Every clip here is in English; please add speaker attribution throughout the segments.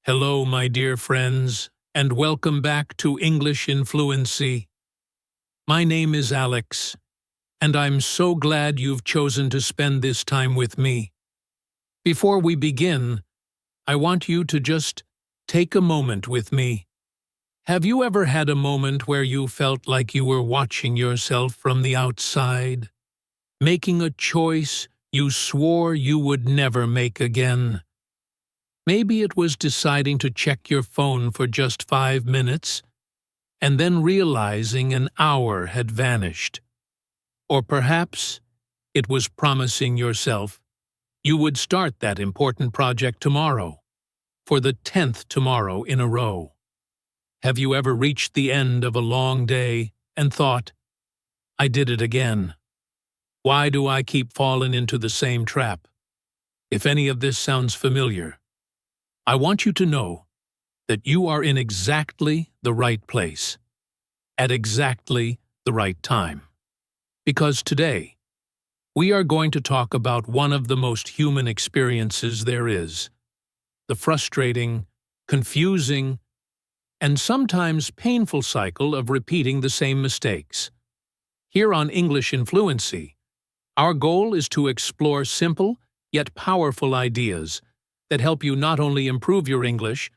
Speaker 1: Hello, my dear friends, and welcome back to English in Fluency. My name is Alex, and I'm so glad you've chosen to spend this time with me. Before we begin, I want you to just take a moment with me. Have you ever had a moment where you felt like you were watching yourself from the outside, making a choice you swore you would never make again? Maybe it was deciding to check your phone for just 5 minutes and then realizing an hour had vanished. Or perhaps it was promising yourself you would start that important project tomorrow, for the 10th tomorrow in a row. Have you ever reached the end of a long day and thought, I did it again. Why do I keep falling into the same trap? If any of this sounds familiar, I want you to know that you are in exactly the right place, at exactly the right time. Because today, we are going to talk about one of the most human experiences there is, the frustrating, confusing, and sometimes painful cycle of repeating the same mistakes. Here on English in Fluency, our goal is to explore simple yet powerful ideas that help you not only improve your English,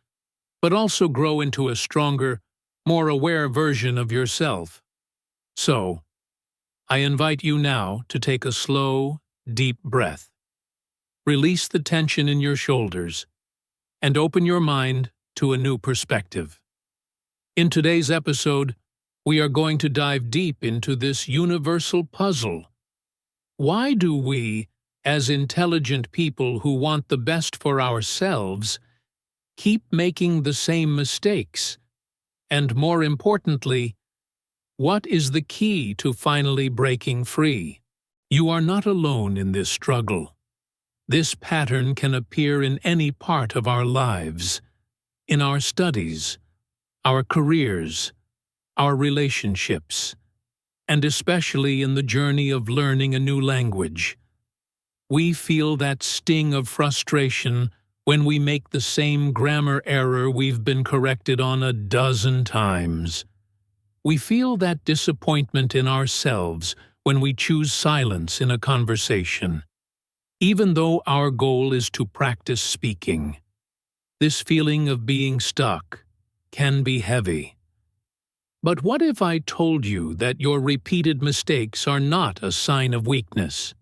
Speaker 1: but also grow into a stronger, more aware version of yourself. So, I invite you now to take a slow, deep breath. Release the tension in your shoulders, and open your mind to a new perspective. In today's episode, we are going to dive deep into this universal puzzle. Why do we, as intelligent people who want the best for ourselves, keep making the same mistakes? And more importantly, what is the key to finally breaking free? You are not alone in this struggle. This pattern can appear in any part of our lives, in our studies, our careers, our relationships, and especially in the journey of learning a new language. We feel that sting of frustration when we make the same grammar error we've been corrected on a dozen times. We feel that disappointment in ourselves when we choose silence in a conversation, even though our goal is to practice speaking. This feeling of being stuck can be heavy. But what if I told you that your repeated mistakes are not a sign of weakness?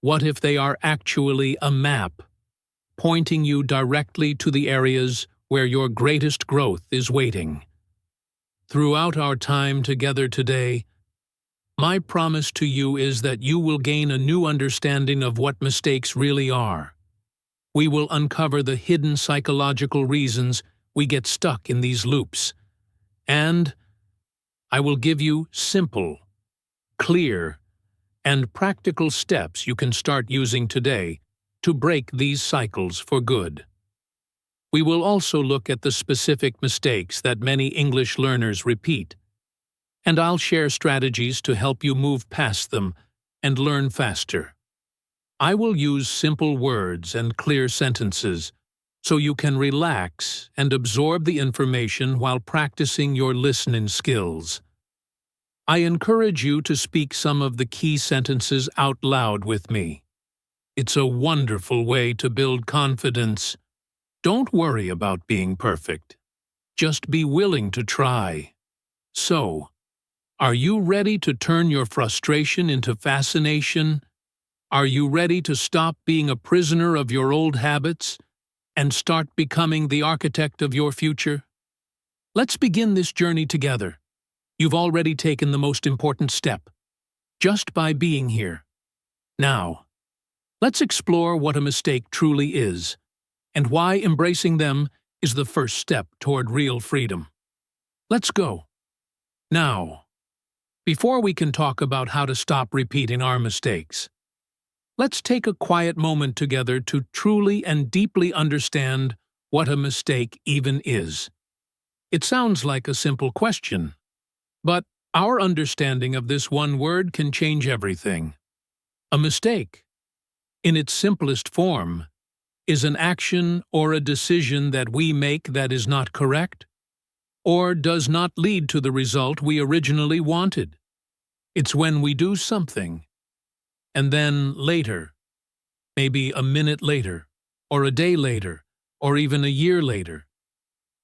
Speaker 1: What if they are actually a map, pointing you directly to the areas where your greatest growth is waiting? Throughout our time together today, my promise to you is that you will gain a new understanding of what mistakes really are. We will uncover the hidden psychological reasons we get stuck in these loops, and I will give you simple, clear, and practical steps you can start using today to break these cycles for good. We will also look at the specific mistakes that many English learners repeat, and I'll share strategies to help you move past them and learn faster. I will use simple words and clear sentences so you can relax and absorb the information while practicing your listening skills. I encourage you to speak some of the key sentences out loud with me. It's a wonderful way to build confidence. Don't worry about being perfect. Just be willing to try. So, are you ready to turn your frustration into fascination? Are you ready to stop being a prisoner of your old habits and start becoming the architect of your future? Let's begin this journey together. You've already taken the most important step, just by being here. Now, let's explore what a mistake truly is, and why embracing them is the first step toward real freedom. Let's go. Now, before we can talk about how to stop repeating our mistakes, let's take a quiet moment together to truly and deeply understand what a mistake even is. It sounds like a simple question, but our understanding of this one word can change everything. A mistake, in its simplest form, is an action or a decision that we make that is not correct, or does not lead to the result we originally wanted. It's when we do something, and then later, maybe a minute later, or a day later, or even a year later,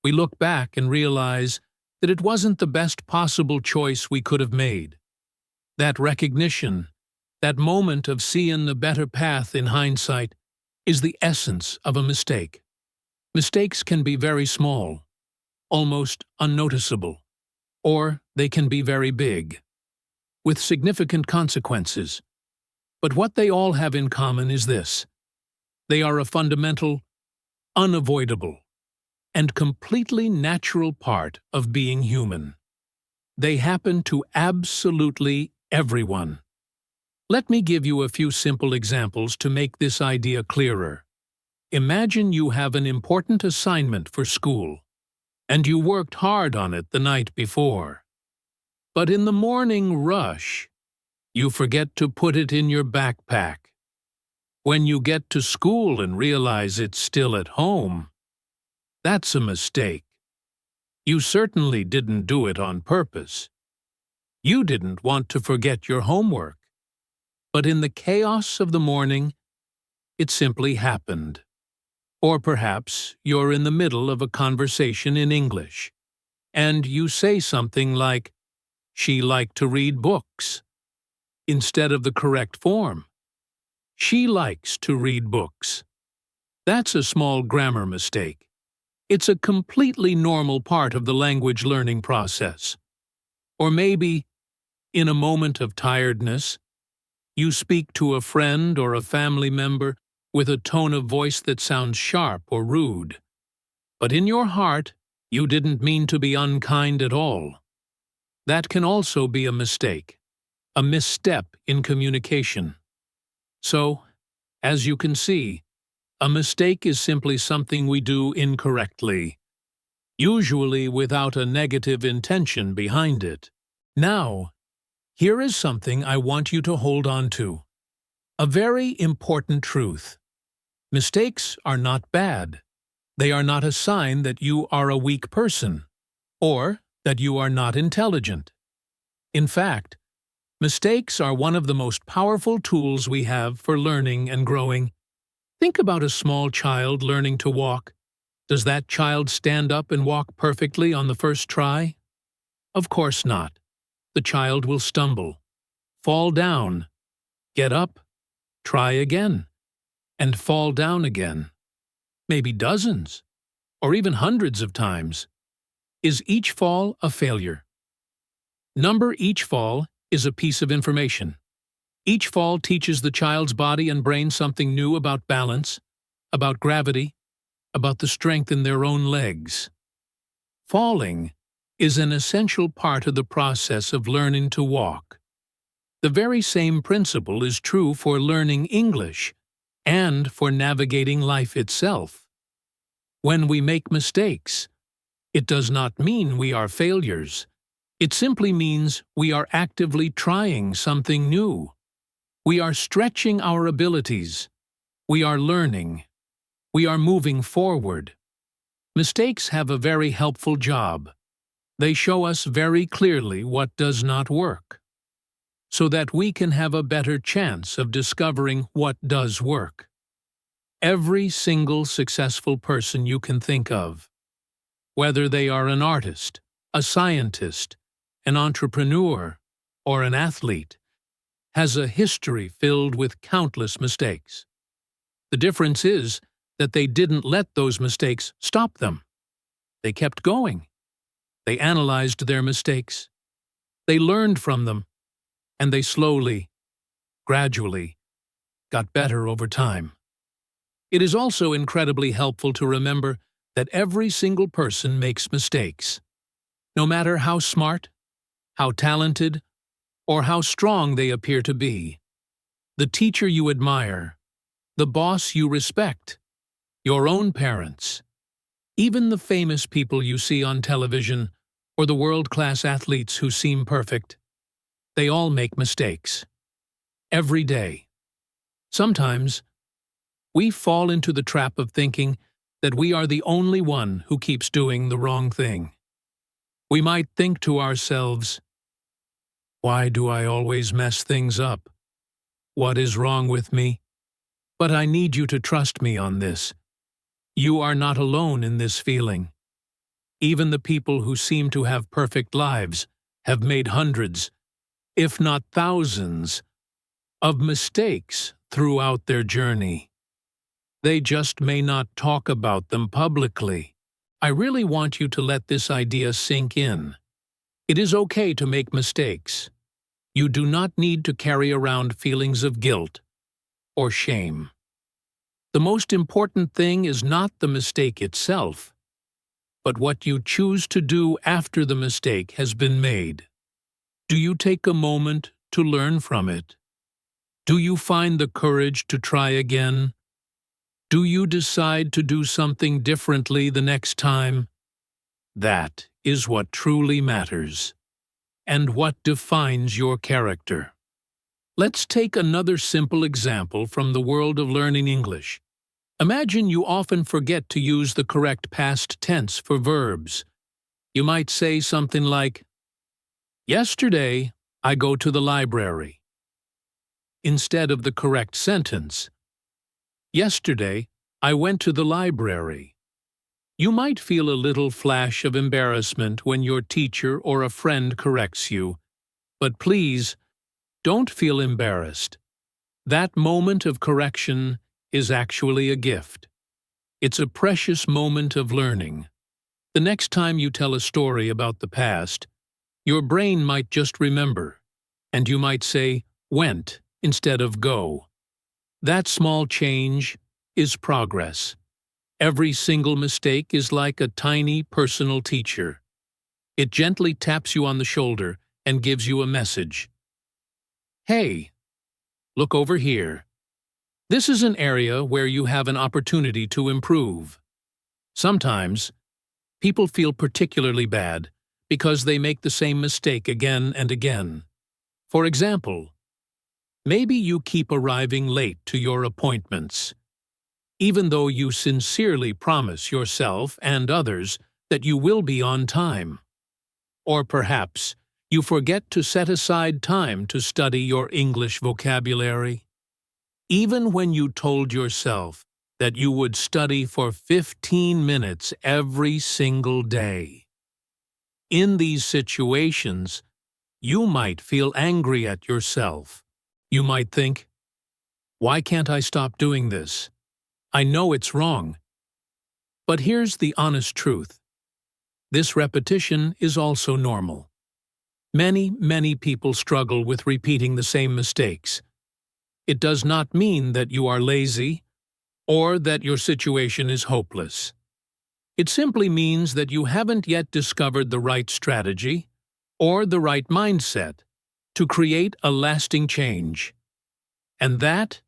Speaker 1: we look back and realize that it wasn't the best possible choice we could have made. That recognition, that moment of seeing the better path in hindsight, is the essence of a mistake. Mistakes can be very small, almost unnoticeable, or they can be very big, with significant consequences. But what they all have in common is this: they are a fundamental, unavoidable, and completely natural part of being human. They happen to absolutely everyone. Let me give you a few simple examples to make this idea clearer. Imagine you have an important assignment for school, and you worked hard on it the night before. But in the morning rush, you forget to put it in your backpack. When you get to school and realize it's still at home, that's a mistake. You certainly didn't do it on purpose. You didn't want to forget your homework. But in the chaos of the morning, it simply happened. Or perhaps you're in the middle of a conversation in English, and you say something like, "She liked to read books," instead of the correct form. "She likes to read books." That's a small grammar mistake. It's a completely normal part of the language learning process. Or maybe, in a moment of tiredness, you speak to a friend or a family member with a tone of voice that sounds sharp or rude. But in your heart, you didn't mean to be unkind at all. That can also be a mistake, a misstep in communication. So, as you can see, a mistake is simply something we do incorrectly, usually without a negative intention behind it. Now, here is something I want you to hold on to. A very important truth. Mistakes are not bad. They are not a sign that you are a weak person, or that you are not intelligent. In fact, mistakes are one of the most powerful tools we have for learning and growing. Think about a small child learning to walk. Does that child stand up and walk perfectly on the first try? Of course not. The child will stumble, fall down, get up, try again, and fall down again. Maybe dozens, or even hundreds of times. Is each fall a failure? Number each fall is a piece of information. Each fall teaches the child's body and brain something new about balance, about gravity, about the strength in their own legs. Falling is an essential part of the process of learning to walk. The very same principle is true for learning English and for navigating life itself. When we make mistakes, it does not mean we are failures. It simply means we are actively trying something new. We are stretching our abilities. We are learning. We are moving forward. Mistakes have a very helpful job. They show us very clearly what does not work, so that we can have a better chance of discovering what does work. Every single successful person you can think of, whether they are an artist, a scientist, an entrepreneur, or an athlete, has a history filled with countless mistakes. The difference is that they didn't let those mistakes stop them. They kept going. They analyzed their mistakes. They learned from them, and they slowly, gradually, got better over time. It is also incredibly helpful to remember that every single person makes mistakes. No matter how smart, how talented, or how strong they appear to be. The teacher you admire, the boss you respect, your own parents, even the famous people you see on television, or the world-class athletes who seem perfect, they all make mistakes. Every day. Sometimes, We fall into the trap of thinking that we are the only one who keeps doing the wrong thing. We might think to ourselves, "Why do I always mess things up? What is wrong with me?" But I need you to trust me on this. You are not alone in this feeling. Even the people who seem to have perfect lives have made hundreds, if not thousands, of mistakes throughout their journey. They just may not talk about them publicly. I really want you to let this idea sink in. It is okay to make mistakes. You do not need to carry around feelings of guilt or shame. The most important thing is not the mistake itself, but what you choose to do after the mistake has been made. Do you take a moment to learn from it? Do you find the courage to try again? Do you decide to do something differently the next time? That is what truly matters, and what defines your character. Let's take another simple example from the world of learning English. Imagine you often forget to use the correct past tense for verbs. You might say something like, "Yesterday, I go to the library," instead of the correct sentence, "Yesterday, I went to the library." You might feel a little flash of embarrassment when your teacher or a friend corrects you, but please, don't feel embarrassed. That moment of correction is actually a gift. It's a precious moment of learning. The next time you tell a story about the past, your brain might just remember, and you might say "went" instead of "go." That small change is progress. Every single mistake is like a tiny personal teacher. It gently taps you on the shoulder and gives you a message. "Hey, look over here. This is an area where you have an opportunity to improve." Sometimes, people feel particularly bad because they make the same mistake again and again. For example, maybe you keep arriving late to your appointments, even though you sincerely promise yourself and others that you will be on time. Or perhaps you forget to set aside time to study your English vocabulary, even when you told yourself that you would study for 15 minutes every single day. In these situations, you might feel angry at yourself. You might think, "Why can't I stop doing this? I know it's wrong." But here's the honest truth. This repetition is also normal. Many people struggle with repeating the same mistakes. It does not mean that you are lazy or that your situation is hopeless. It simply means that you haven't yet discovered the right strategy or the right mindset to create a lasting change. And that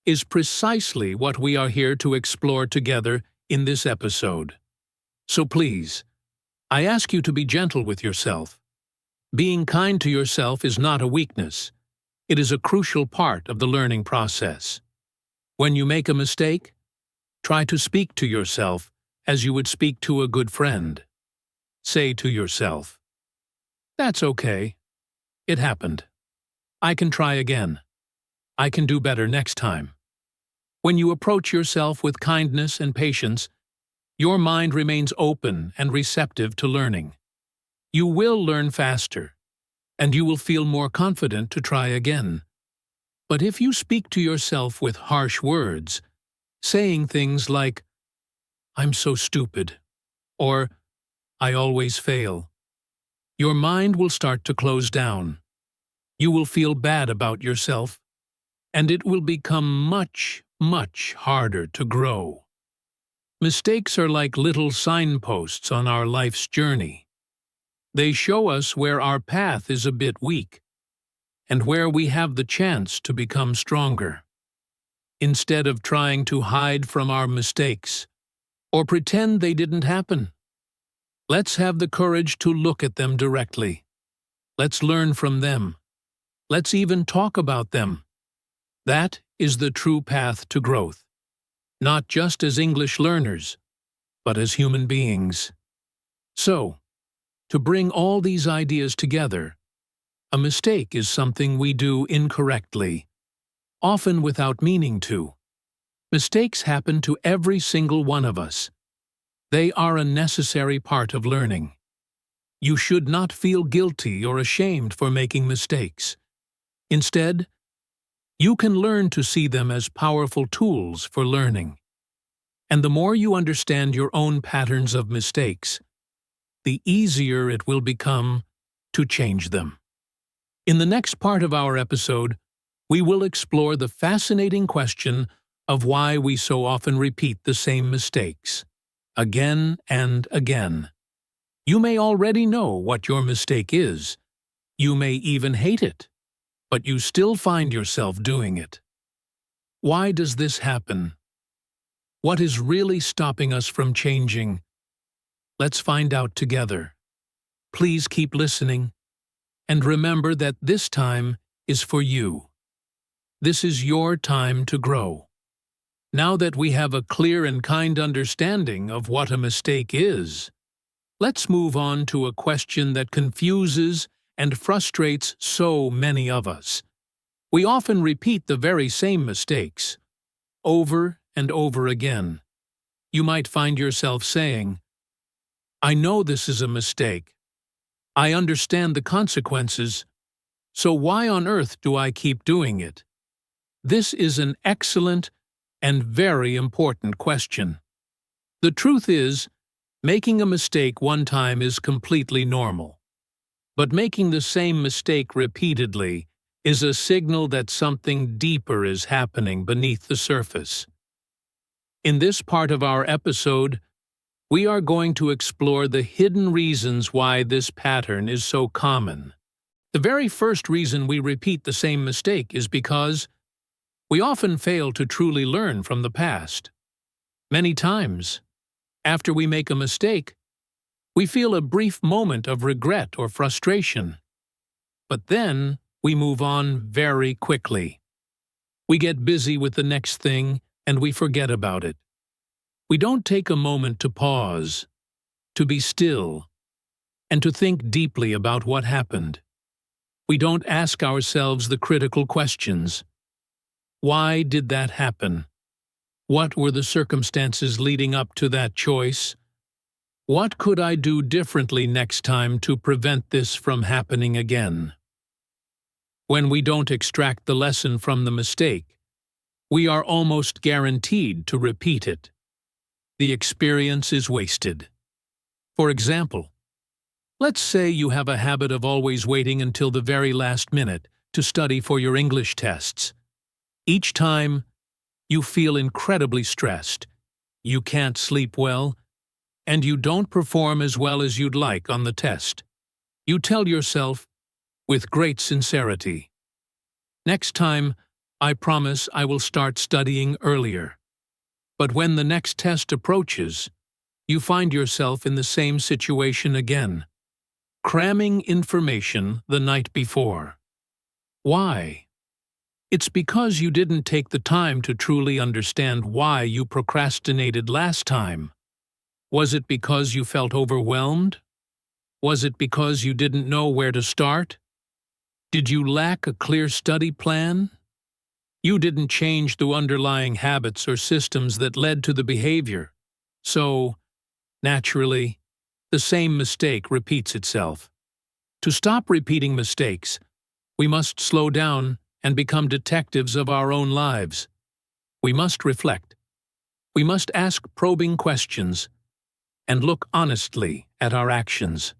Speaker 1: is precisely what we are here to explore together in this episode. So please, I ask you to be gentle with yourself. Being kind to yourself is not a weakness. It is a crucial part of the learning process. When you make a mistake, try to speak to yourself as you would speak to a good friend. Say to yourself, "That's okay. It happened. I can try again. I can do better next time." When you approach yourself with kindness and patience, your mind remains open and receptive to learning. You will learn faster, and you will feel more confident to try again. But if you speak to yourself with harsh words, saying things like, "I'm so stupid," or "I always fail," your mind will start to close down. You will feel bad about yourself, and it will become much harder to grow. Mistakes are like little signposts on our life's journey. They show us where our path is a bit weak, and where we have the chance to become stronger. Instead of trying to hide from our mistakes, or pretend they didn't happen, let's have the courage to look at them directly. Let's learn from them. Let's even talk about them. That is the true path to growth. not just as English learners, but as human beings. So, to bring all these ideas together, a mistake is something we do incorrectly, often without meaning to. Mistakes happen to every single one of us. They are a necessary part of learning. You should not feel guilty or ashamed for making mistakes. Instead, you can learn to see them as powerful tools for learning. And the more you understand your own patterns of mistakes, the easier it will become to change them. In the next part of our episode, we will explore the fascinating question of why we so often repeat the same mistakes, again and again. You may already know what your mistake is. You may even hate it, but you still find yourself doing it. Why does this happen? What is really stopping us from changing? Let's find out together. Please keep listening, and remember that this time is for you. This is your time to grow. Now that we have a clear and kind understanding of what a mistake is, let's move on to a question that confuses and frustrates so many of us. We often repeat the very same mistakes, over and over again. You might find yourself saying, "I know this is a mistake. I understand the consequences, so why on earth do I keep doing it?" This is an excellent and very important question. The truth is, making a mistake one time is completely normal. But making the same mistake repeatedly is a signal that something deeper is happening beneath the surface. In this part of our episode, we are going to explore the hidden reasons why this pattern is so common. The very first reason we repeat the same mistake is because we often fail to truly learn from the past. Many times, after we make a mistake, we feel a brief moment of regret or frustration. But then we move on very quickly. We get busy with the next thing and we forget about it. We don't take a moment to pause, to be still, and to think deeply about what happened. We don't ask ourselves the critical questions. Why did that happen? What were the circumstances leading up to that choice? What could I do differently next time to prevent this from happening again? When we don't extract the lesson from the mistake, we are almost guaranteed to repeat it. The experience is wasted. For example, let's say you have a habit of always waiting until the very last minute to study for your English tests. Each time, you feel incredibly stressed, you can't sleep well, and you don't perform as well as you'd like on the test. You tell yourself, with great sincerity, "Next time, I promise I will start studying earlier." But when the next test approaches, you find yourself in the same situation again, cramming information the night before. Why? It's because you didn't take the time to truly understand why you procrastinated last time. Was it because you felt overwhelmed? Was it because you didn't know where to start? Did you lack a clear study plan? You didn't change the underlying habits or systems that led to the behavior. So, naturally, the same mistake repeats itself. To stop repeating mistakes, we must slow down and become detectives of our own lives. We must reflect. We must ask probing questions and look honestly at our actions.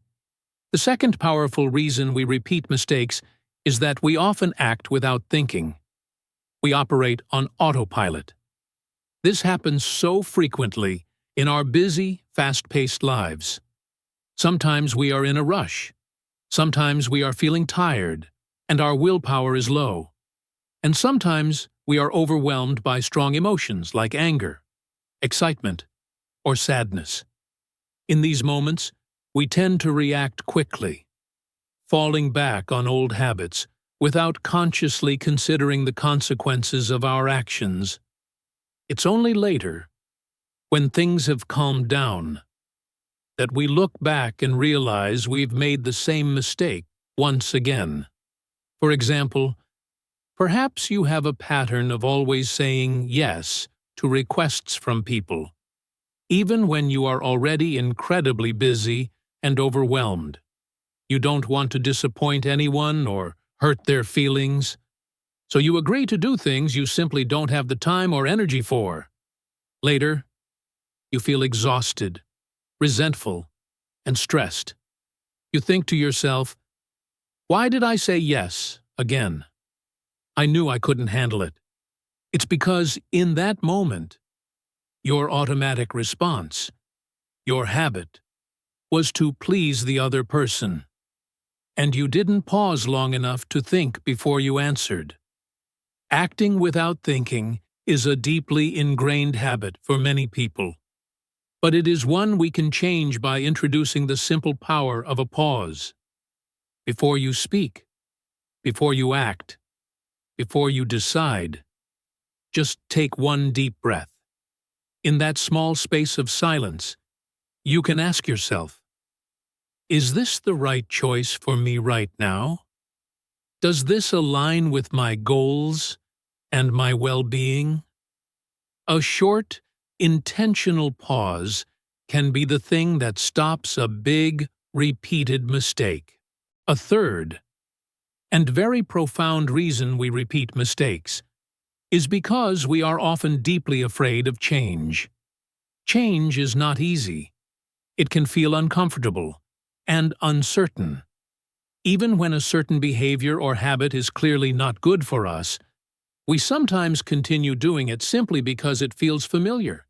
Speaker 1: The second powerful reason we repeat mistakes is that we often act without thinking. We operate on autopilot. This happens so frequently in our busy, fast-paced lives. Sometimes we are in a rush. Sometimes we are feeling tired, and our willpower is low. And sometimes we are overwhelmed by strong emotions like anger, excitement, or sadness. In these moments, we tend to react quickly, falling back on old habits without consciously considering the consequences of our actions. It's only later, when things have calmed down, that we look back and realize we've made the same mistake once again. For example, perhaps you have a pattern of always saying yes to requests from people, even when you are already incredibly busy and overwhelmed. You don't want to disappoint anyone or hurt their feelings, so you agree to do things you simply don't have the time or energy for. Later, you feel exhausted, resentful, and stressed. You think to yourself, "Why did I say yes again? I knew I couldn't handle it." It's because in that moment, your automatic response, your habit, was to please the other person, and you didn't pause long enough to think before you answered. Acting without thinking is a deeply ingrained habit for many people, but it is one we can change by introducing the simple power of a pause. Before you speak, before you act, before you decide, just take one deep breath. In that small space of silence, you can ask yourself, is this the right choice for me right now? Does this align with my goals and my well-being? A short, intentional pause can be the thing that stops a big, repeated mistake. A third, and very profound reason we repeat mistakes is because we are often deeply afraid of change. Change is not easy. It can feel uncomfortable and uncertain. Even when a certain behavior or habit is clearly not good for us, we sometimes continue doing it simply because it feels familiar.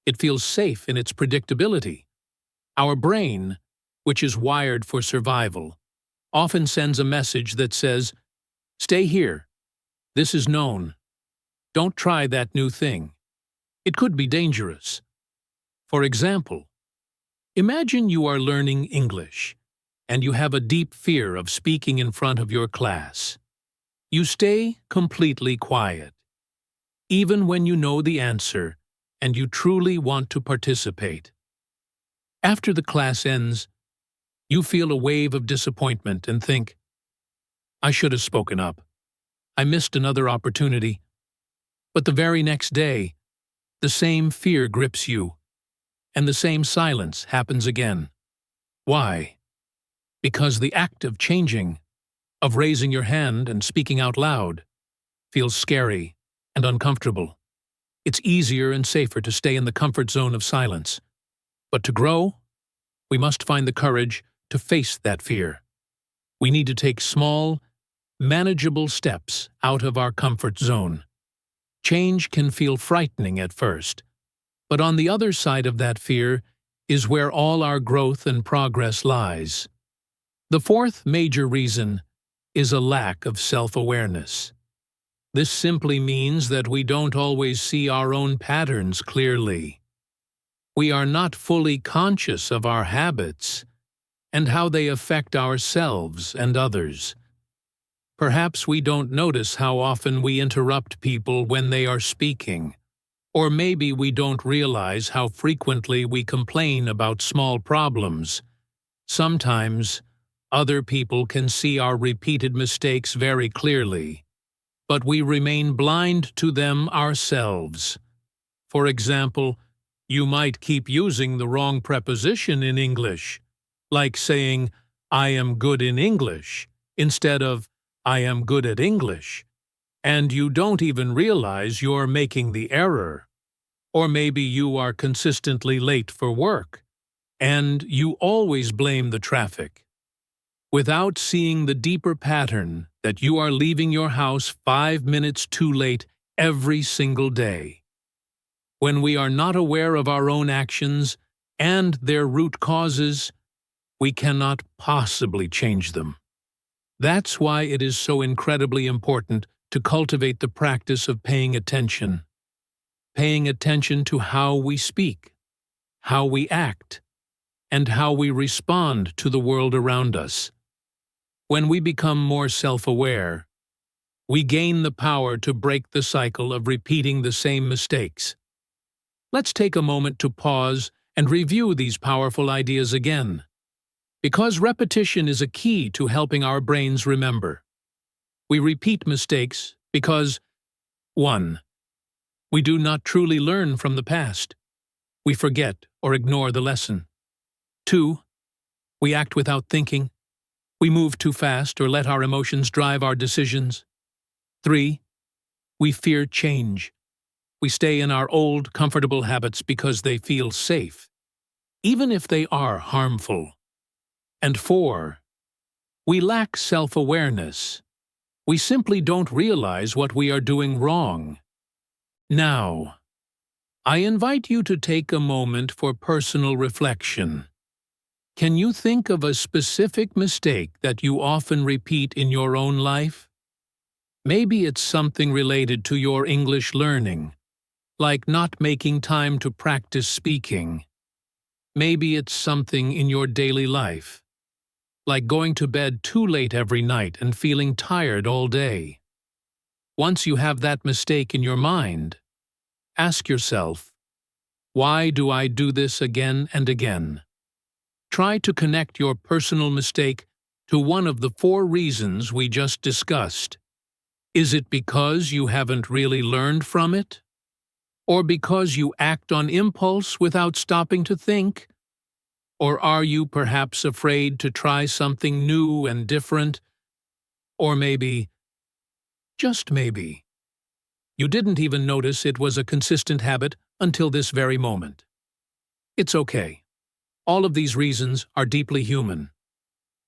Speaker 1: It feels safe in its predictability. Our brain, which is wired for survival, often sends a message that says, "Stay here. This is known. Don't try that new thing. It could be dangerous." For example, imagine you are learning English, and you have a deep fear of speaking in front of your class. You stay completely quiet, even when you know the answer and you truly want to participate. After the class ends, you feel a wave of disappointment and think, "I should have spoken up. I missed another opportunity." But the very next day, the same fear grips you, and the same silence happens again. Why? Because the act of changing, of raising your hand and speaking out loud, feels scary and uncomfortable. It's easier and safer to stay in the comfort zone of silence. But to grow, we must find the courage to face that fear. We need to take small, manageable steps out of our comfort zone. Change can feel frightening at first, but on the other side of that fear is where all our growth and progress lies. The fourth major reason is a lack of self-awareness. This simply means that we don't always see our own patterns clearly. We are not fully conscious of our habits and how they affect ourselves and others. Perhaps we don't notice how often we interrupt people when they are speaking, or maybe we don't realize how frequently we complain about small problems. Sometimes, other people can see our repeated mistakes very clearly, but we remain blind to them ourselves. For example, you might keep using the wrong preposition in English, like saying, "I am good in English," instead of, "I am good at English," and you don't even realize you're making the error. Or maybe you are consistently late for work, and you always blame the traffic, without seeing the deeper pattern that you are leaving your house 5 minutes too late every single day. When we are not aware of our own actions and their root causes, we cannot possibly change them. That's why it is so incredibly important to cultivate the practice of paying attention to how we speak, how we act, and how we respond to the world around us. When we become more self-aware, we gain the power to break the cycle of repeating the same mistakes. Let's take a moment to pause and review these powerful ideas again, because repetition is a key to helping our brains remember. We repeat mistakes because 1. We do not truly learn from the past. We forget or ignore the lesson. 2. We act without thinking. We move too fast or let our emotions drive our decisions. 3. We fear change. We stay in our old, comfortable habits because they feel safe, even if they are harmful. And 4. We lack self-awareness. We simply don't realize what we are doing wrong. Now, I invite you to take a moment for personal reflection. Can you think of a specific mistake that you often repeat in your own life? Maybe it's something related to your English learning, like not making time to practice speaking. Maybe it's something in your daily life, like going to bed too late every night and feeling tired all day. Once you have that mistake in your mind, ask yourself, why do I do this again and again? Try to connect your personal mistake to one of the 4 reasons we just discussed. Is it because you haven't really learned from it? Or because you act on impulse without stopping to think? Or are you perhaps afraid to try something new and different? Or maybe, just maybe, you didn't even notice it was a consistent habit until this very moment. It's okay. All of these reasons are deeply human.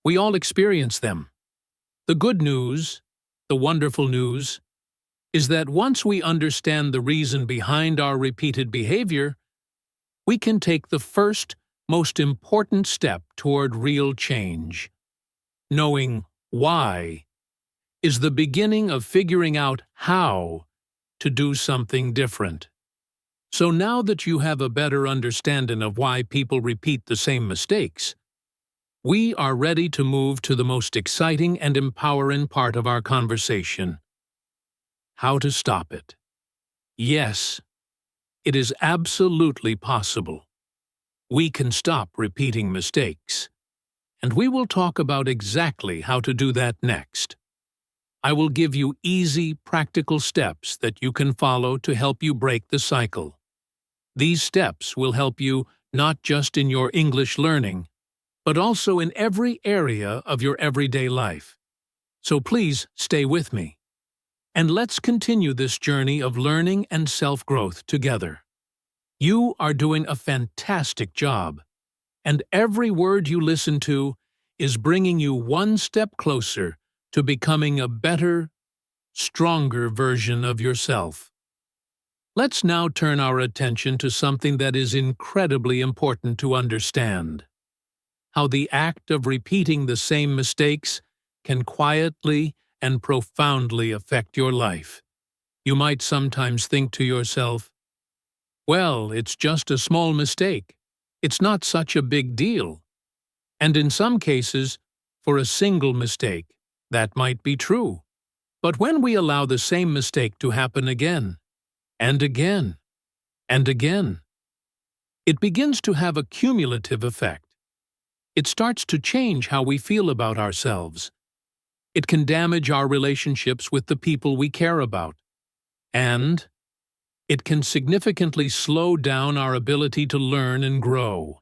Speaker 1: We all experience them. The good news, the wonderful news, is that once we understand the reason behind our repeated behavior, we can take the first, most important step toward real change. Knowing why is the beginning of figuring out how to do something different. So now that you have a better understanding of why people repeat the same mistakes, we are ready to move to the most exciting and empowering part of our conversation: how to stop it. Yes, it is absolutely possible. We can stop repeating mistakes, and we will talk about exactly how to do that next. I will give you easy, practical steps that you can follow to help you break the cycle. These steps will help you not just in your English learning, but also in every area of your everyday life. So please stay with me, and let's continue this journey of learning and self-growth together. You are doing a fantastic job, and every word you listen to is bringing you one step closer to becoming a better, stronger version of yourself. Let's now turn our attention to something that is incredibly important to understand: how the act of repeating the same mistakes can quietly and profoundly affect your life. You might sometimes think to yourself, well, it's just a small mistake. It's not such a big deal. And in some cases, for a single mistake, that might be true. But when we allow the same mistake to happen again, and again, and again, it begins to have a cumulative effect. It starts to change how we feel about ourselves. It can damage our relationships with the people we care about. And it can significantly slow down our ability to learn and grow.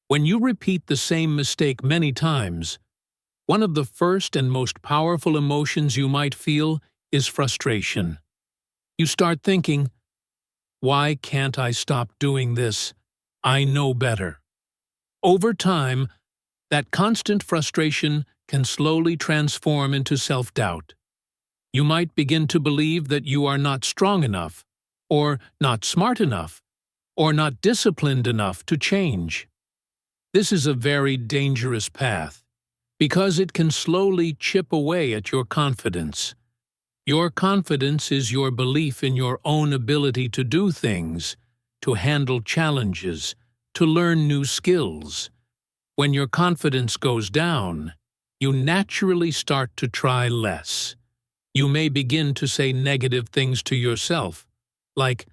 Speaker 1: When you repeat the same mistake many times, one of the first and most powerful emotions you might feel is frustration. You start thinking, why can't I stop doing this? I know better. Over time, that constant frustration can slowly transform into self-doubt. You might begin to believe that you are not strong enough, or not smart enough, or not disciplined enough to change. This is a very dangerous path, because it can slowly chip away at your confidence. Your confidence is your belief in your own ability to do things, to handle challenges, to learn new skills. When your confidence goes down, you naturally start to try less. You may begin to say negative things to yourself, like,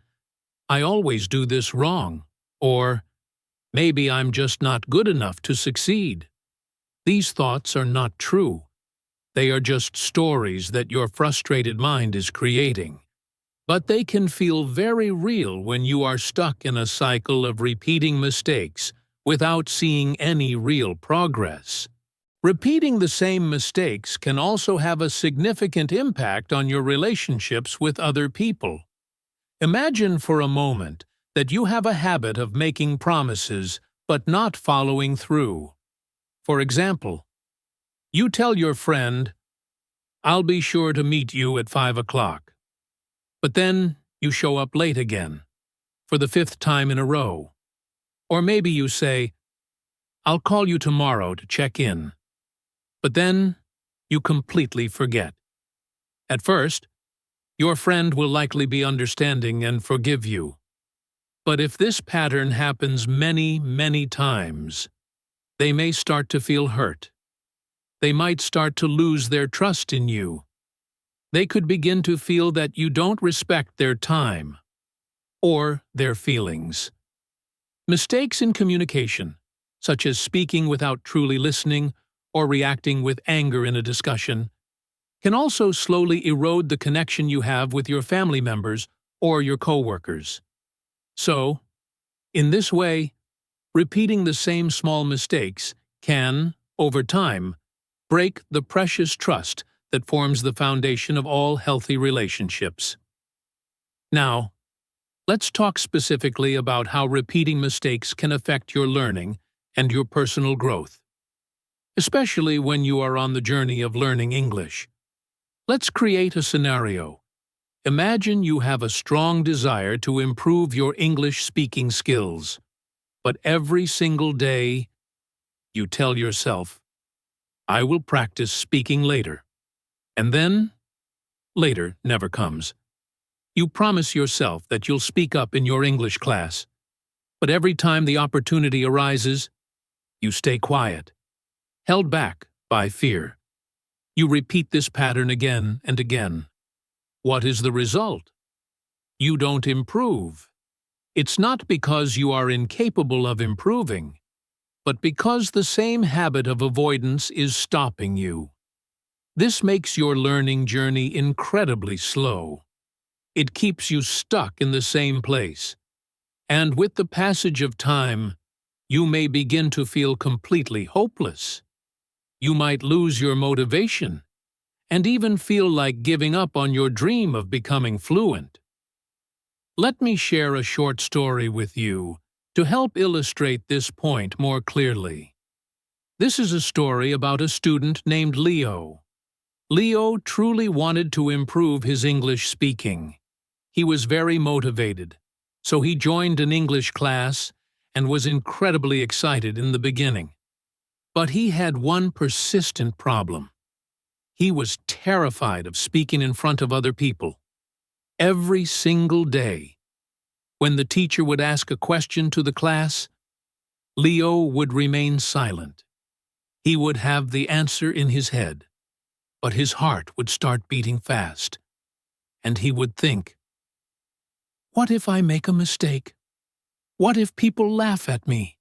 Speaker 1: "I always do this wrong," or "Maybe I'm just not good enough to succeed." These thoughts are not true. They are just stories that your frustrated mind is creating. But they can feel very real when you are stuck in a cycle of repeating mistakes without seeing any real progress. Repeating the same mistakes can also have a significant impact on your relationships with other people. Imagine for a moment that you have a habit of making promises but not following through. For example, you tell your friend, "I'll be sure to meet you at 5 o'clock. But then you show up late again, for the 5th time in a row. Or maybe you say, "I'll call you tomorrow to check in." But then you completely forget. At first, your friend will likely be understanding and forgive you. But if this pattern happens many, many times, they may start to feel hurt. They might start to lose their trust in you. They could begin to feel that you don't respect their time or their feelings. Mistakes in communication, such as speaking without truly listening or reacting with anger in a discussion, can also slowly erode the connection you have with your family members or your coworkers. So, in this way, repeating the same small mistakes can, over time, break the precious trust that forms the foundation of all healthy relationships. Now, let's talk specifically about how repeating mistakes can affect your learning and your personal growth, especially when you are on the journey of learning English. Let's create a scenario. Imagine you have a strong desire to improve your English speaking skills, but every single day you tell yourself, "I will practice speaking later." And then, later never comes. You promise yourself that you'll speak up in your English class, but every time the opportunity arises, you stay quiet, held back by fear. You repeat this pattern again and again. What is the result? You don't improve. It's not because you are incapable of improving, but because the same habit of avoidance is stopping you. This makes your learning journey incredibly slow. It keeps you stuck in the same place. And with the passage of time, you may begin to feel completely hopeless. You might lose your motivation, and even feel like giving up on your dream of becoming fluent. Let me share a short story with you to help illustrate this point more clearly. This is a story about a student named Leo. Leo truly wanted to improve his English speaking. He was very motivated, so he joined an English class and was incredibly excited in the beginning. But he had one persistent problem. He was terrified of speaking in front of other people. Every single day, when the teacher would ask a question to the class, Leo would remain silent. He would have the answer in his head, but his heart would start beating fast, and he would think, "What if I make a mistake? What if people laugh at me?"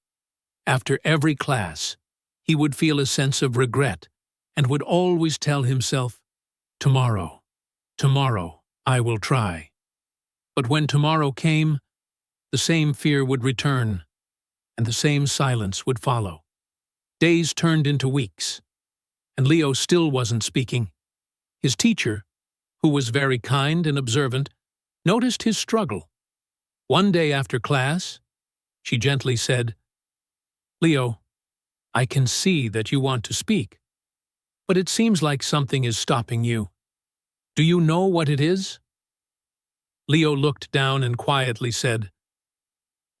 Speaker 1: After every class, he would feel a sense of regret and would always tell himself, "Tomorrow, tomorrow, I will try." But when tomorrow came, the same fear would return, and the same silence would follow. Days turned into weeks, and Leo still wasn't speaking. His teacher, who was very kind and observant, noticed his struggle. One day after class, she gently said, "Leo, I can see that you want to speak, but it seems like something is stopping you. Do you know what it is?" Leo looked down and quietly said,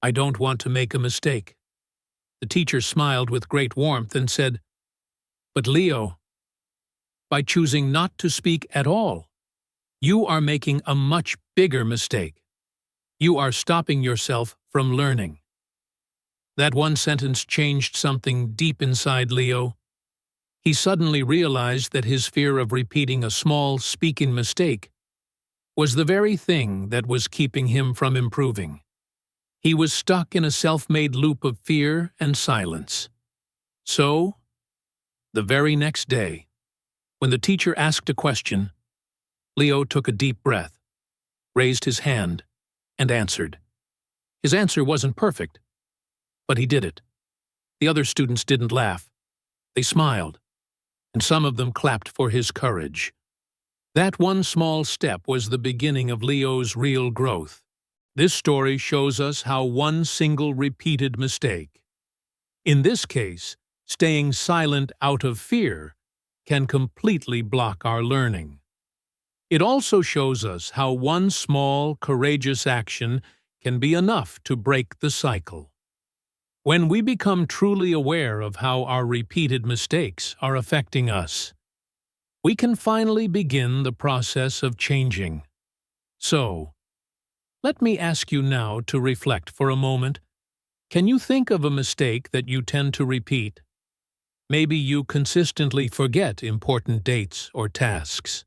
Speaker 1: "I don't want to make a mistake." The teacher smiled with great warmth and said, "But Leo, by choosing not to speak at all, you are making a much bigger mistake. You are stopping yourself from learning." That one sentence changed something deep inside Leo. He suddenly realized that his fear of repeating a small speaking mistake was the very thing that was keeping him from improving. He was stuck in a self-made loop of fear and silence. So, the very next day, when the teacher asked a question, Leo took a deep breath, raised his hand, and answered. His answer wasn't perfect, but he did it. The other students didn't laugh. They smiled, and some of them clapped for his courage. That one small step was the beginning of Leo's real growth. This story shows us how one single repeated mistake, in this case, staying silent out of fear, can completely block our learning. It also shows us how one small, courageous action can be enough to break the cycle. When we become truly aware of how our repeated mistakes are affecting us, we can finally begin the process of changing. So, let me ask you now to reflect for a moment. Can you think of a mistake that you tend to repeat? Maybe you consistently forget important dates or tasks.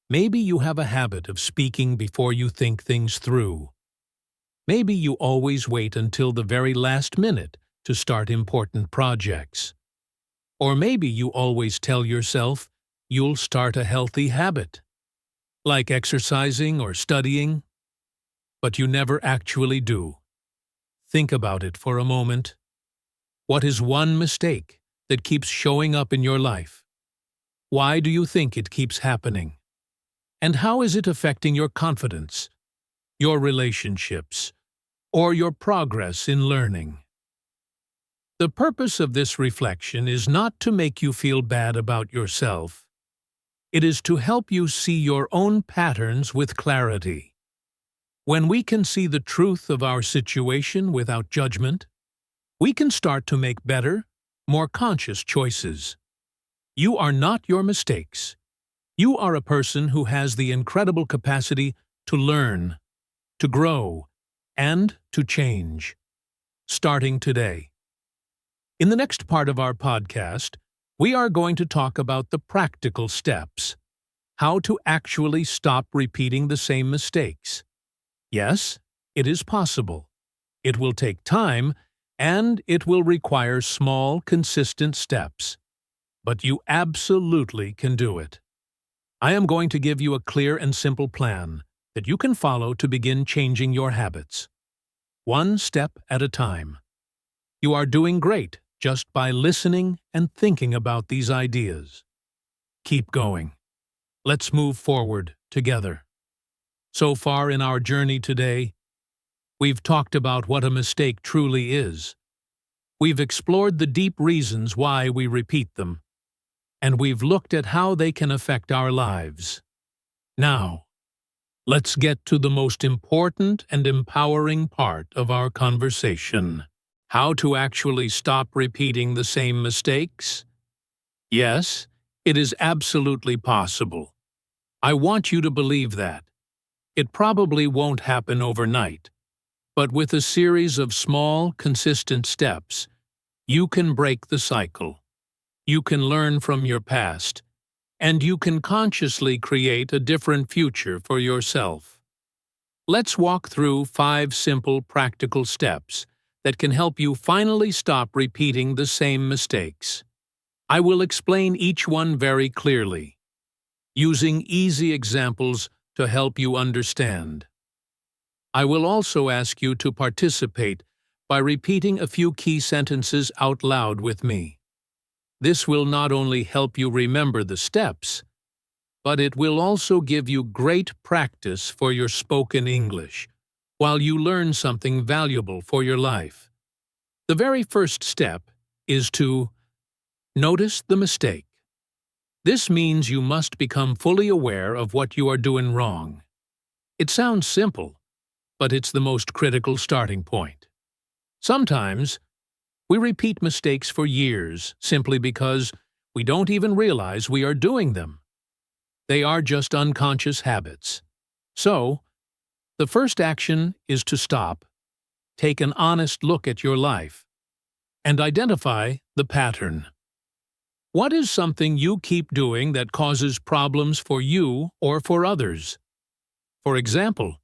Speaker 1: Maybe you have a habit of speaking before you think things through. Maybe you always wait until the very last minute to start important projects. Or maybe you always tell yourself you'll start a healthy habit, like exercising or studying, but you never actually do. Think about it for a moment. What is one mistake that keeps showing up in your life? Why do you think it keeps happening? And how is it affecting your confidence, your relationships, or your progress in learning? The purpose of this reflection is not to make you feel bad about yourself. It is to help you see your own patterns with clarity. When we can see the truth of our situation without judgment, we can start to make better, more conscious choices. You are not your mistakes. You are a person who has the incredible capacity to learn, to grow, and to change, starting today. In the next part of our podcast, we are going to talk about the practical steps, how to actually stop repeating the same mistakes. Yes, it is possible. It will take time, and it will require small, consistent steps. But you absolutely can do it. I am going to give you a clear and simple plan that you can follow to begin changing your habits. One step at a time. You are doing great just by listening and thinking about these ideas. Keep going. Let's move forward together. So far in our journey today, we've talked about what a mistake truly is. We've explored the deep reasons why we repeat them, and we've looked at how they can affect our lives. Now, let's get to the most important and empowering part of our conversation. How to actually stop repeating the same mistakes? Yes, it is absolutely possible. I want you to believe that. It probably won't happen overnight, but with a series of small, consistent steps, you can break the cycle. You can learn from your past, and you can consciously create a different future for yourself. Let's walk through 5 simple, practical steps that can help you finally stop repeating the same mistakes. I will explain each one very clearly, using easy examples to help you understand. I will also ask you to participate by repeating a few key sentences out loud with me. This will not only help you remember the steps, but it will also give you great practice for your spoken English, while you learn something valuable for your life. The very first step is to notice the mistake. This means you must become fully aware of what you are doing wrong. It sounds simple, but it's the most critical starting point. Sometimes, we repeat mistakes for years simply because we don't even realize we are doing them. They are just unconscious habits. So, the first action is to stop, take an honest look at your life, and identify the pattern. What is something you keep doing that causes problems for you or for others? For example,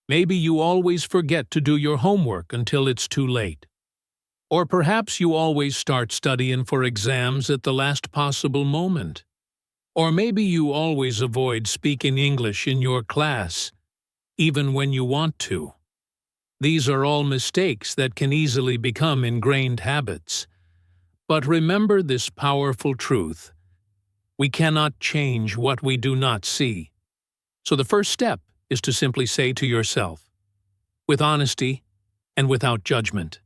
Speaker 1: maybe you always forget to do your homework until it's too late. Or perhaps you always start studying for exams at the last possible moment. Or maybe you always avoid speaking English in your class, even when you want to. These are all mistakes that can easily become ingrained habits. But remember this powerful truth: we cannot change what we do not see. So the first step is to simply say to yourself, with honesty and without judgment,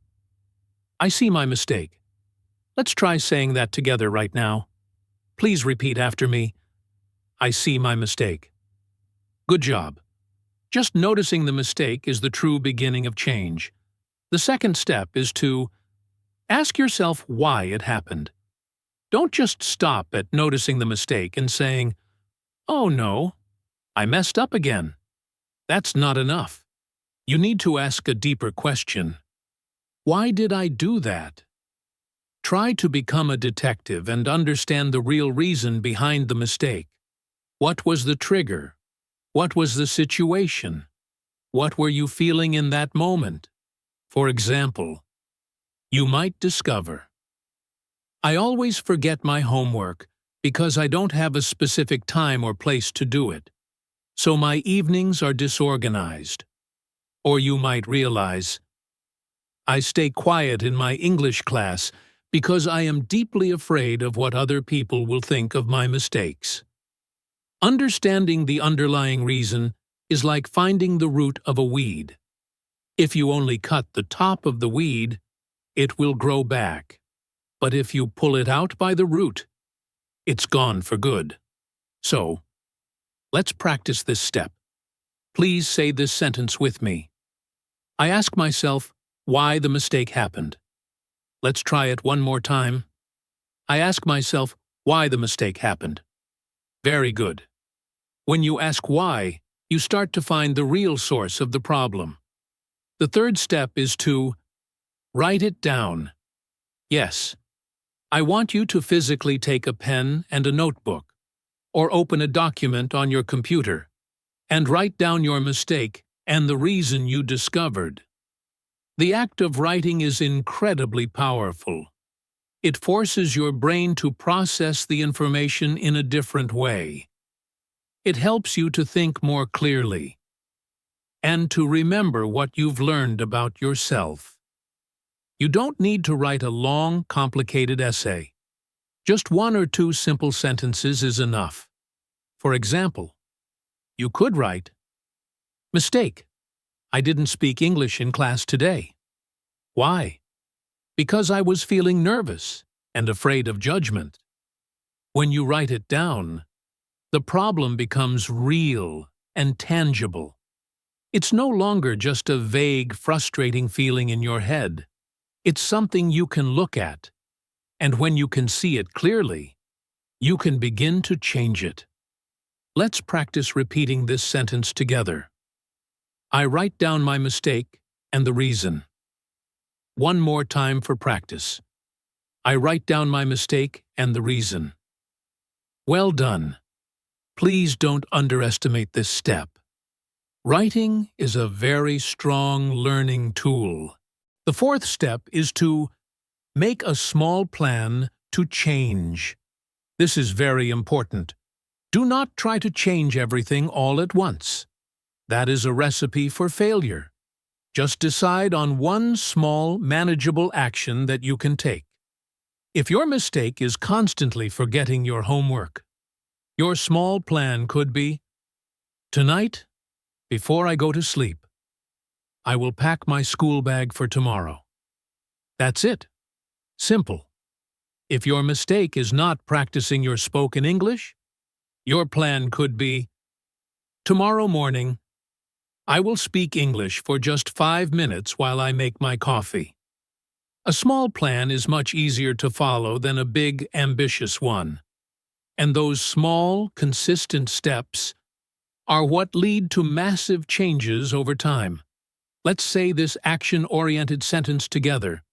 Speaker 1: I see my mistake. Let's try saying that together right now. Please repeat after me. I see my mistake. Good job. Just noticing the mistake is the true beginning of change. The second step is to ask yourself why it happened. Don't just stop at noticing the mistake and saying, "Oh no, I messed up again." That's not enough. You need to ask a deeper question. Why did I do that? Try to become a detective and understand the real reason behind the mistake. What was the trigger? What was the situation? What were you feeling in that moment? For example, you might discover, I always forget my homework because I don't have a specific time or place to do it, so my evenings are disorganized. Or you might realize, I stay quiet in my English class because I am deeply afraid of what other people will think of my mistakes. Understanding the underlying reason is like finding the root of a weed. If you only cut the top of the weed, it will grow back. But if you pull it out by the root, it's gone for good. So, let's practice this step. Please say this sentence with me. I ask myself why the mistake happened. Let's try it one more time. I ask myself why the mistake happened. Very good. When you ask why, you start to find the real source of the problem. The third step is to write it down. Yes, I want you to physically take a pen and a notebook, or open a document on your computer, and write down your mistake and the reason you discovered. The act of writing is incredibly powerful. It forces your brain to process the information in a different way. It helps you to think more clearly and to remember what you've learned about yourself. You don't need to write a long, complicated essay. Just 1 or 2 simple sentences is enough. For example, you could write, Mistake. I didn't speak English in class today. Why? Because I was feeling nervous and afraid of judgment. When you write it down, the problem becomes real and tangible. It's no longer just a vague, frustrating feeling in your head. It's something you can look at, and when you can see it clearly, you can begin to change it. Let's practice repeating this sentence together. I write down my mistake and the reason. One more time for practice. I write down my mistake and the reason. Well done. Please don't underestimate this step. Writing is a very strong learning tool. The fourth step is to make a small plan to change. This is very important. Do not try to change everything all at once. That is a recipe for failure. Just decide on one small, manageable action that you can take. If your mistake is constantly forgetting your homework, your small plan could be, tonight, before I go to sleep, I will pack my school bag for tomorrow. That's it. Simple. If your mistake is not practicing your spoken English, your plan could be, tomorrow morning, I will speak English for just 5 minutes while I make my coffee. A small plan is much easier to follow than a big, ambitious one. And those small, consistent steps are what lead to massive changes over time. Let's say this action-oriented sentence together.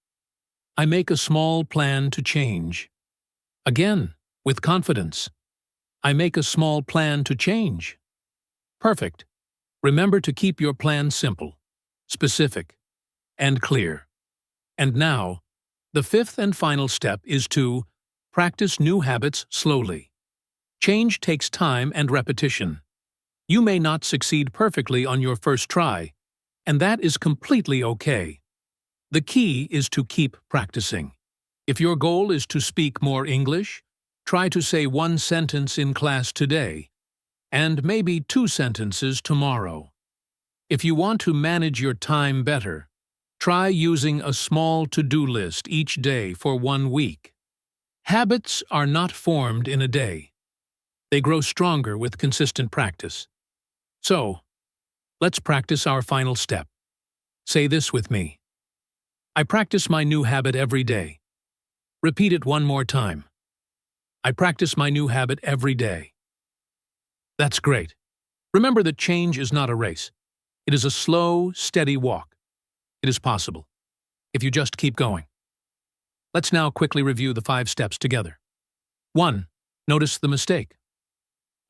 Speaker 1: I make a small plan to change. Again, with confidence. I make a small plan to change. Perfect. Remember to keep your plan simple, specific, and clear. And now, the fifth and final step is to practice new habits slowly. Change takes time and repetition. You may not succeed perfectly on your first try, and that is completely okay. The key is to keep practicing. If your goal is to speak more English, try to say one sentence in class today, and maybe 2 sentences tomorrow. If you want to manage your time better, try using a small to-do list each day for 1 week. Habits are not formed in a day. They grow stronger with consistent practice. So, let's practice our final step. Say this with me. I practice my new habit every day. Repeat it one more time. I practice my new habit every day. That's great. Remember that change is not a race. It is a slow, steady walk. It is possible, if you just keep going. Let's now quickly review the 5 steps together. 1. Notice the mistake.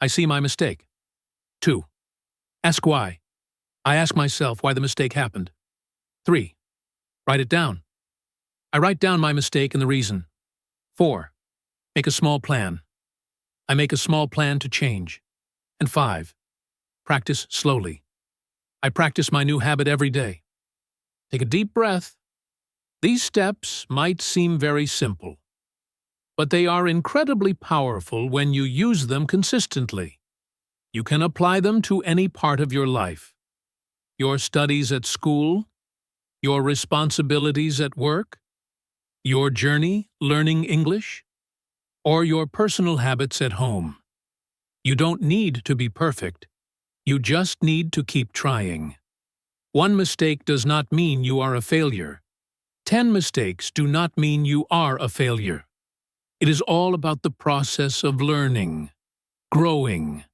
Speaker 1: I see my mistake. 2. Ask why. I ask myself why the mistake happened. 3. Write it down. I write down my mistake and the reason. 4. Make a small plan. I make a small plan to change. And 5. Practice slowly. I practice my new habit every day. Take a deep breath. These steps might seem very simple, but they are incredibly powerful when you use them consistently. You can apply them to any part of your life. Your studies at school, your responsibilities at work, your journey learning English, or your personal habits at home. You don't need to be perfect. You just need to keep trying. 1 mistake does not mean you are a failure. 10 mistakes do not mean you are a failure. It is all about the process of learning, growing,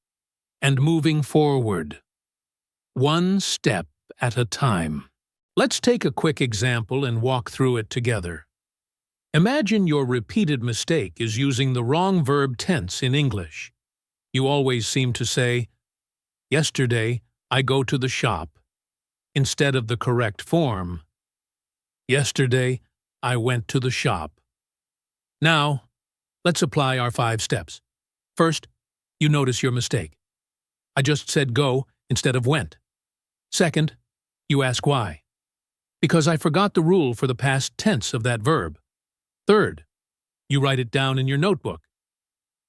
Speaker 1: and moving forward. 1 step at a time. Let's take a quick example and walk through it together. Imagine your repeated mistake is using the wrong verb tense in English. You always seem to say, "Yesterday, I go to the shop," instead of the correct form. Yesterday, I went to the shop. Now, let's apply our 5 steps. First, you notice your mistake. I just said go instead of went. Second, you ask why. Because I forgot the rule for the past tense of that verb. Third, you write it down in your notebook.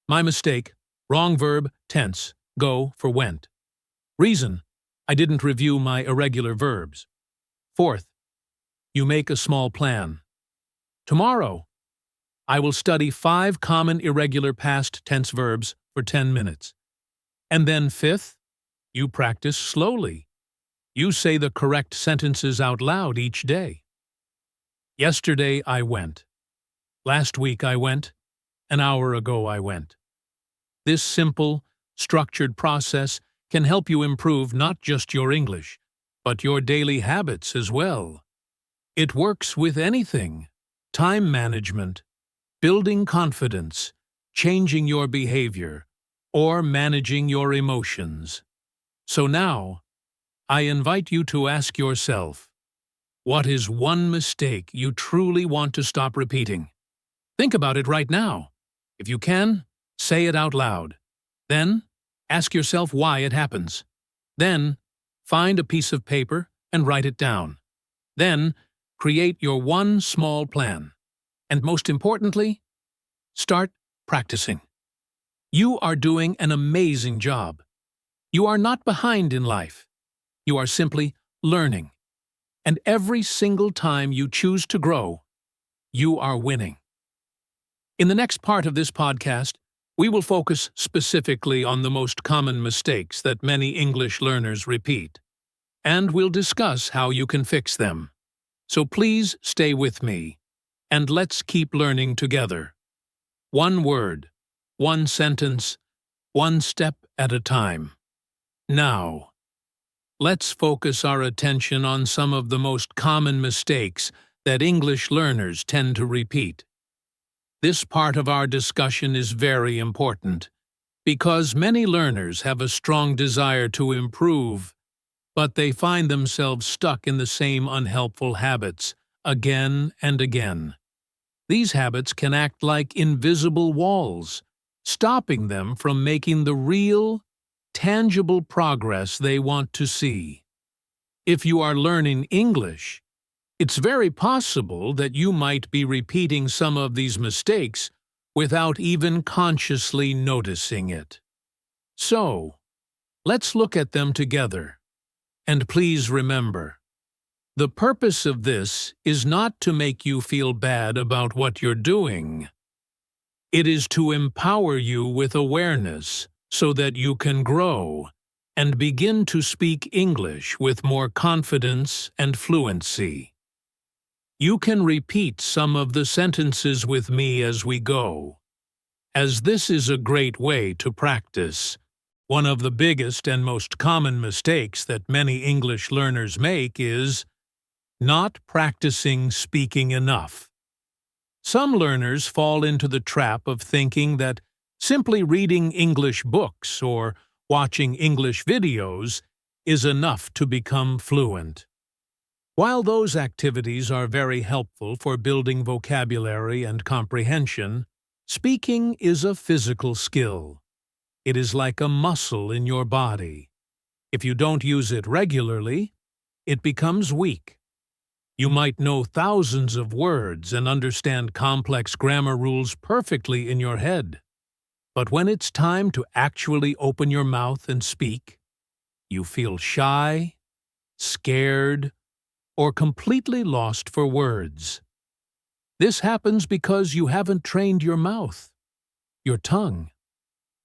Speaker 1: My mistake, wrong verb, tense, go for went. Reason, I didn't review my irregular verbs. Fourth, you make a small plan. Tomorrow, I will study 5 common irregular past tense verbs for 10 minutes. And then fifth, you practice slowly. You say the correct sentences out loud each day. Yesterday I went. Last week I went. An hour ago I went. This simple, structured process can help you improve not just your English, but your daily habits as well. It works with anything: time management, building confidence, changing your behavior, or managing your emotions. So now, I invite you to ask yourself, what is 1 mistake you truly want to stop repeating? Think about it right now. If you can, say it out loud. Then, ask yourself why it happens. Then, find a piece of paper and write it down. Then, create your 1 small plan. And most importantly, start practicing. You are doing an amazing job. You are not behind in life. You are simply learning. And every single time you choose to grow, you are winning. In the next part of this podcast, we will focus specifically on the most common mistakes that many English learners repeat, and we'll discuss how you can fix them. So please stay with me, and let's keep learning together. 1 word, 1 sentence, 1 step at a time. Now, let's focus our attention on some of the most common mistakes that English learners tend to repeat. This part of our discussion is very important because many learners have a strong desire to improve, but they find themselves stuck in the same unhelpful habits again and again. These habits can act like invisible walls, stopping them from making the real, tangible progress they want to see. If you are learning English, it's very possible that you might be repeating some of these mistakes without even consciously noticing it. So, let's look at them together. And please remember, the purpose of this is not to make you feel bad about what you're doing. It is to empower you with awareness so that you can grow and begin to speak English with more confidence and fluency. You can repeat some of the sentences with me as we go, as this is a great way to practice. One of the biggest and most common mistakes that many English learners make is not practicing speaking enough. Some learners fall into the trap of thinking that simply reading English books or watching English videos is enough to become fluent. While those activities are very helpful for building vocabulary and comprehension, speaking is a physical skill. It is like a muscle in your body. If you don't use it regularly, it becomes weak. You might know thousands of words and understand complex grammar rules perfectly in your head. But when it's time to actually open your mouth and speak, you feel shy, scared, or completely lost for words. This happens because you haven't trained your mouth, your tongue,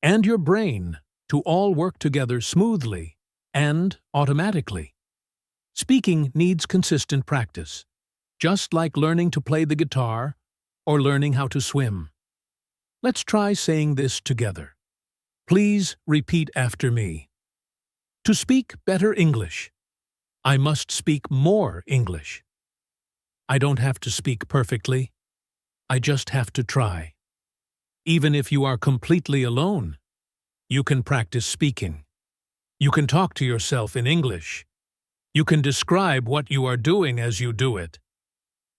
Speaker 1: and your brain to all work together smoothly and automatically. Speaking needs consistent practice, just like learning to play the guitar or learning how to swim. Let's try saying this together. Please repeat after me. To speak better English, I must speak more English. I don't have to speak perfectly. I just have to try. Even if you are completely alone, you can practice speaking. You can talk to yourself in English. You can describe what you are doing as you do it.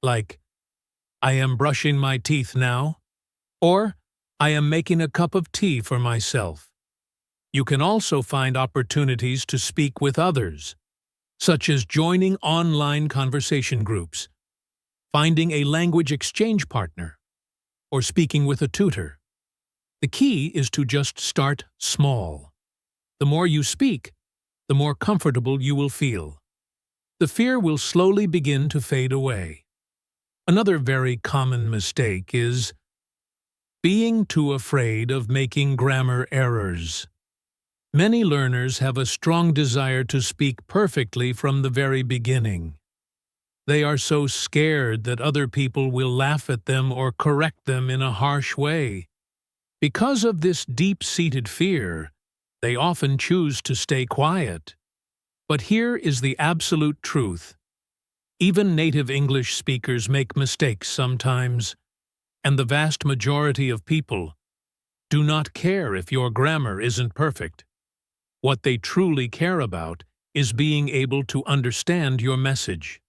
Speaker 1: Like, I am brushing my teeth now, or I am making a cup of tea for myself. You can also find opportunities to speak with others, such as joining online conversation groups, finding a language exchange partner, or speaking with a tutor. The key is to just start small. The more you speak, the more comfortable you will feel. The fear will slowly begin to fade away. Another very common mistake is being too afraid of making grammar errors. Many learners have a strong desire to speak perfectly from the very beginning. They are so scared that other people will laugh at them or correct them in a harsh way. Because of this deep-seated fear, they often choose to stay quiet. But here is the absolute truth. Even native English speakers make mistakes sometimes, and the vast majority of people do not care if your grammar isn't perfect. What they truly care about is being able to understand your message.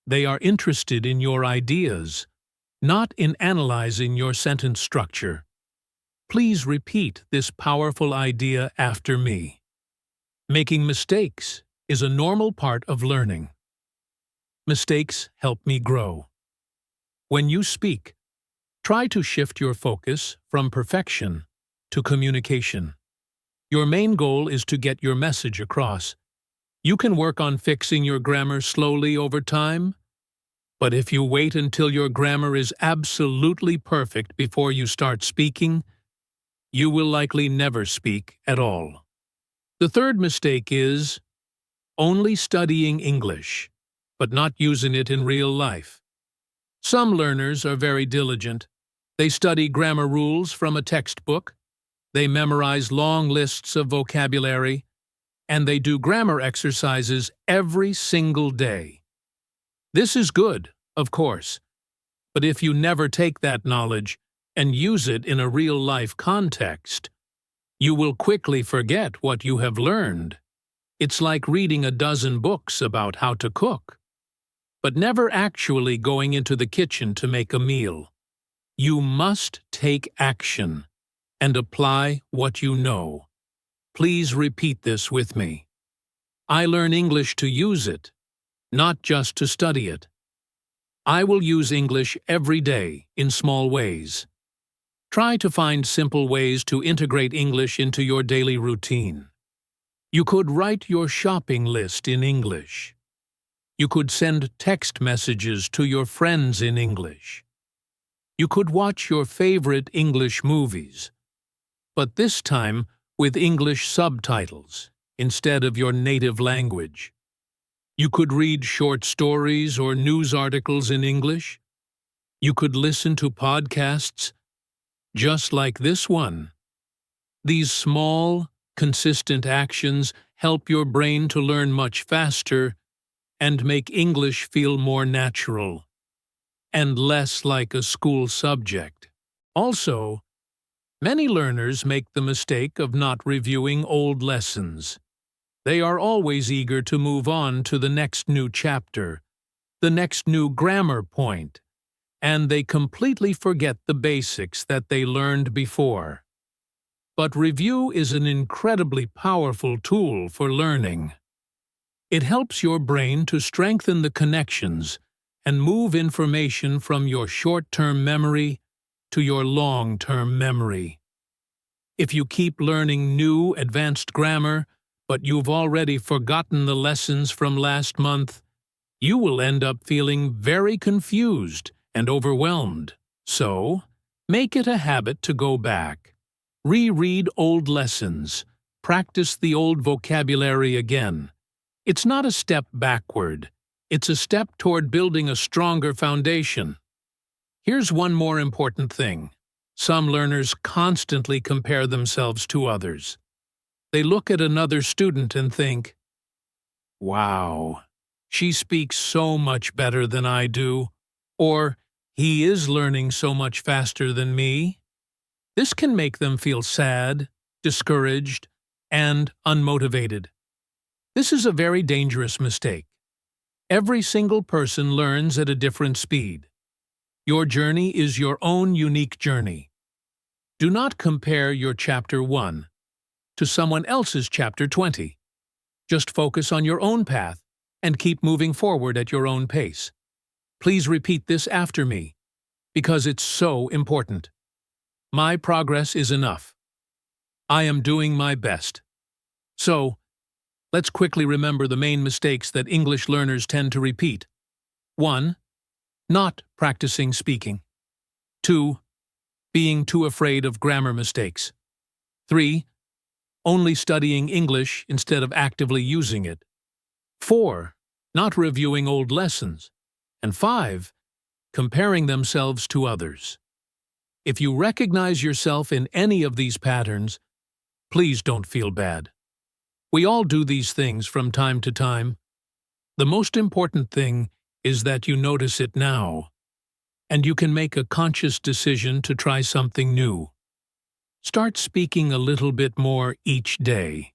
Speaker 1: They are interested in your ideas, not in analyzing your sentence structure. Please repeat this powerful idea after me. Making mistakes is a normal part of learning. Mistakes help me grow. When you speak, try to shift your focus from perfection to communication. Your main goal is to get your message across. You can work on fixing your grammar slowly over time, but if you wait until your grammar is absolutely perfect before you start speaking, you will likely never speak at all. The third mistake is only studying English, but not using it in real life. Some learners are very diligent. They study grammar rules from a textbook, they memorize long lists of vocabulary, and they do grammar exercises every single day. This is good, of course, but if you never take that knowledge, and use it in a real-life context, you will quickly forget what you have learned. It's like reading a dozen books about how to cook, but never actually going into the kitchen to make a meal. You must take action and apply what you know. Please repeat this with me. I learn English to use it, not just to study it. I will use English every day in small ways. Try to find simple ways to integrate English into your daily routine. You could write your shopping list in English. You could send text messages to your friends in English. You could watch your favorite English movies, but this time with English subtitles instead of your native language. You could read short stories or news articles in English. You could listen to podcasts just like this one. These small, consistent actions help your brain to learn much faster and make English feel more natural and less like a school subject. Also, many learners make the mistake of not reviewing old lessons. They are always eager to move on to the next new chapter, the next new grammar point, and they completely forget the basics that they learned before. But review is an incredibly powerful tool for learning. It helps your brain to strengthen the connections and move information from your short-term memory to your long-term memory. If you keep learning new, advanced grammar, but you've already forgotten the lessons from last month, you will end up feeling very confused and overwhelmed. So, make it a habit to go back. Reread old lessons. Practice the old vocabulary again. It's not a step backward. It's a step toward building a stronger foundation. Here's one more important thing. Some learners constantly compare themselves to others. They look at another student and think, "Wow, she speaks so much better than I do," or "He is learning so much faster than me." This can make them feel sad, discouraged, and unmotivated. This is a very dangerous mistake. Every single person learns at a different speed. Your journey is your own unique journey. Do not compare your Chapter 1 to someone else's Chapter 20. Just focus on your own path and keep moving forward at your own pace. Please repeat this after me, because it's so important. My progress is enough. I am doing my best. So, let's quickly remember the main mistakes that English learners tend to repeat. 1. Not practicing speaking. 2. Being too afraid of grammar mistakes. 3. Only studying English instead of actively using it. 4. Not reviewing old lessons. And 5. Comparing themselves to others. If you recognize yourself in any of these patterns, please don't feel bad. We all do these things from time to time. The most important thing is that you notice it now, and you can make a conscious decision to try something new. Start speaking a little bit more each day.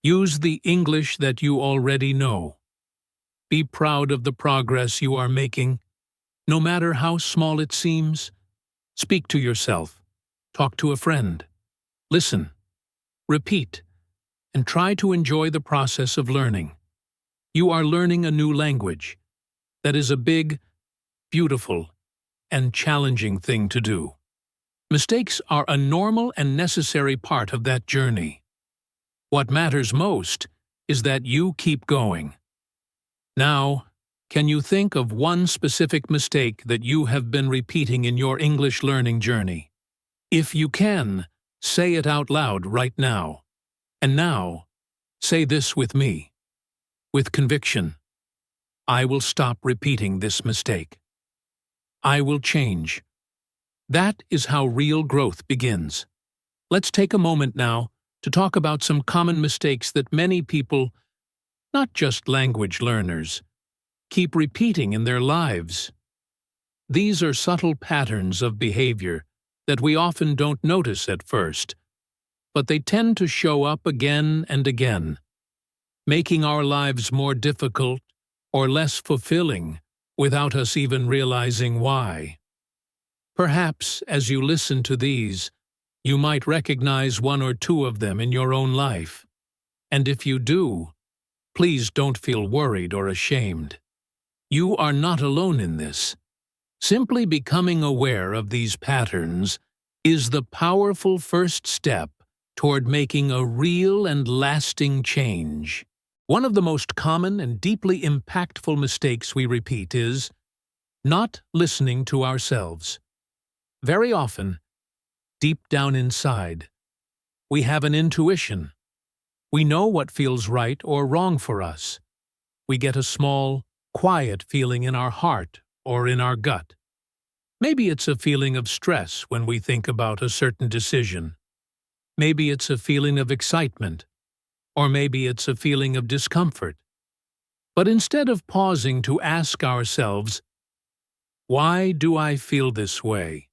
Speaker 1: Use the English that you already know. Be proud of the progress you are making, no matter how small it seems. Speak to yourself. Talk to a friend. Listen. Repeat. And try to enjoy the process of learning. You are learning a new language. That is a big, beautiful, and challenging thing to do. Mistakes are a normal and necessary part of that journey. What matters most is that you keep going. Now, can you think of one specific mistake that you have been repeating in your English learning journey? If you can, say it out loud right now. And now, say this with me. With conviction. I will stop repeating this mistake. I will change. That is how real growth begins. Let's take a moment now to talk about some common mistakes that many people, not just language learners, keep repeating in their lives. These are subtle patterns of behavior that we often don't notice at first, but they tend to show up again and again, making our lives more difficult or less fulfilling without us even realizing why. Perhaps, as you listen to these, you might recognize one or two of them in your own life. And if you do, please don't feel worried or ashamed. You are not alone in this. Simply becoming aware of these patterns is the powerful first step toward making a real and lasting change. One of the most common and deeply impactful mistakes we repeat is not listening to ourselves. Very often, deep down inside, we have an intuition. We know what feels right or wrong for us. We get a small, quiet feeling in our heart or in our gut. Maybe it's a feeling of stress when we think about a certain decision. Maybe it's a feeling of excitement, or maybe it's a feeling of discomfort. But instead of pausing to ask ourselves, why do I feel this way?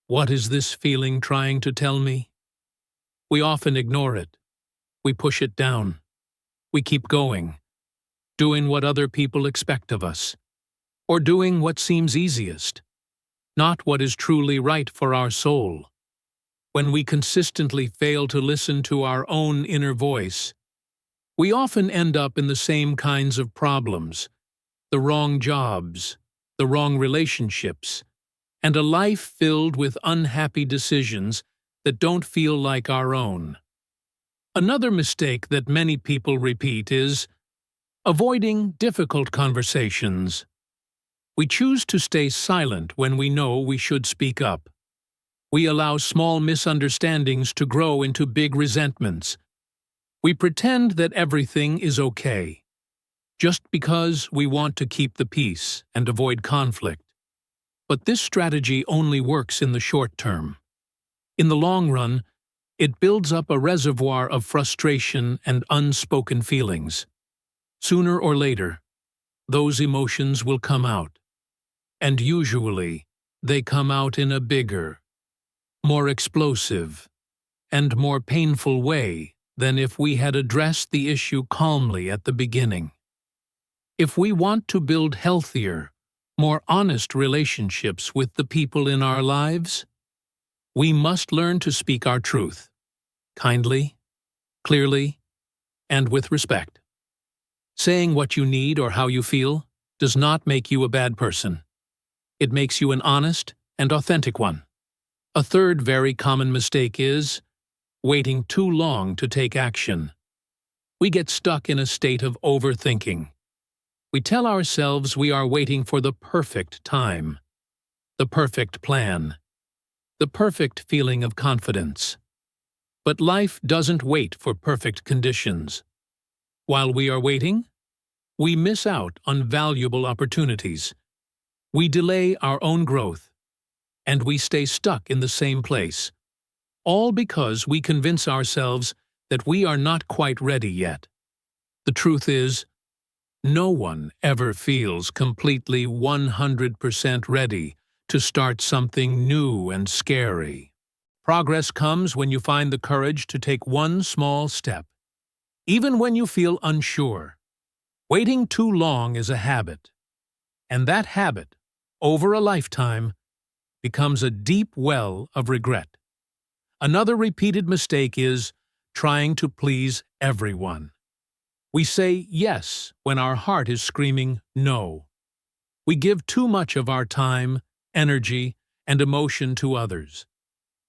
Speaker 1: What is this feeling trying to tell me? We often ignore it. We push it down. We keep going, doing what other people expect of us, or doing what seems easiest, not what is truly right for our soul. When we consistently fail to listen to our own inner voice, we often end up in the same kinds of problems, the wrong jobs, the wrong relationships, and a life filled with unhappy decisions that don't feel like our own. Another mistake that many people repeat is avoiding difficult conversations. We choose to stay silent when we know we should speak up. We allow small misunderstandings to grow into big resentments. We pretend that everything is okay, just because we want to keep the peace and avoid conflict. But this strategy only works in the short term. In the long run, it builds up a reservoir of frustration and unspoken feelings. Sooner or later, those emotions will come out. And usually, they come out in a bigger, more explosive, and more painful way than if we had addressed the issue calmly at the beginning. If we want to build healthier, more honest relationships with the people in our lives, we must learn to speak our truth, kindly, clearly, and with respect. Saying what you need or how you feel does not make you a bad person. It makes you an honest and authentic one. A third very common mistake is waiting too long to take action. We get stuck in a state of overthinking. We tell ourselves we are waiting for the perfect time, the perfect plan, the perfect feeling of confidence. But life doesn't wait for perfect conditions. While we are waiting, we miss out on valuable opportunities. We delay our own growth, and we stay stuck in the same place, all because we convince ourselves that we are not quite ready yet. The truth is, no one ever feels completely 100% ready to start something new and scary. Progress comes when you find the courage to take one small step, even when you feel unsure. Waiting too long is a habit, and that habit, over a lifetime, becomes a deep well of regret. Another repeated mistake is trying to please everyone. We say yes when our heart is screaming no. We give too much of our time, energy, and emotion to others,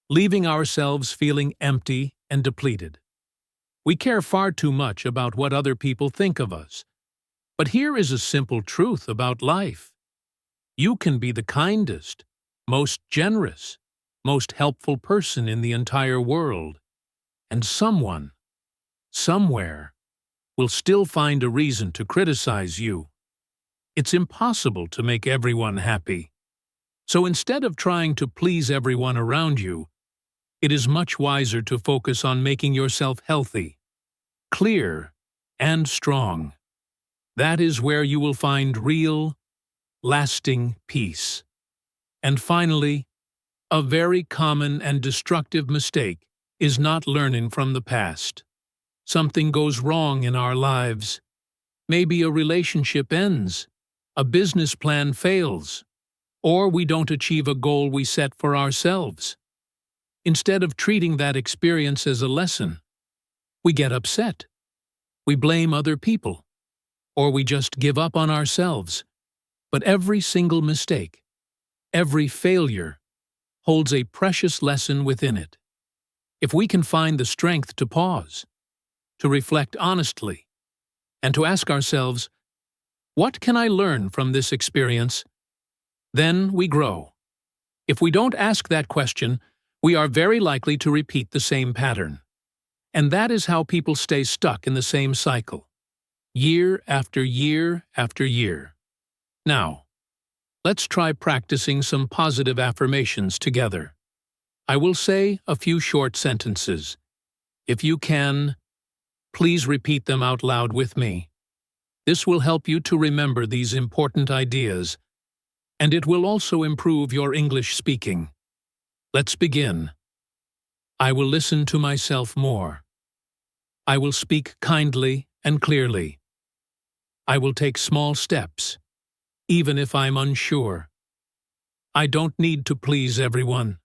Speaker 1: leaving ourselves feeling empty and depleted. We care far too much about what other people think of us. But here is a simple truth about life. You can be the kindest, most generous, most helpful person in the entire world, and someone, somewhere, will still find a reason to criticize you. It's impossible to make everyone happy. So instead of trying to please everyone around you, it is much wiser to focus on making yourself healthy, clear, and strong. That is where you will find real, lasting peace. And finally, A very common and destructive mistake is not learning from the past. Something goes wrong in our lives. Maybe a relationship ends, a business plan fails, or we don't achieve a goal we set for ourselves. Instead of treating that experience as a lesson, we get upset. We blame other people, or we just give up on ourselves. But every single mistake, every failure, holds a precious lesson within it. If we can find the strength to pause, to reflect honestly, and to ask ourselves, what can I learn from this experience? Then we grow. If we don't ask that question, we are very likely to repeat the same pattern. And that is how people stay stuck in the same cycle, year after year after year. Now, let's try practicing some positive affirmations together. I will say a few short sentences. If you can, please repeat them out loud with me. This will help you to remember these important ideas, and it will also improve your English speaking. Let's begin. I will listen to myself more. I will speak kindly and clearly. I will take small steps, even if I'm unsure. I don't need to please everyone.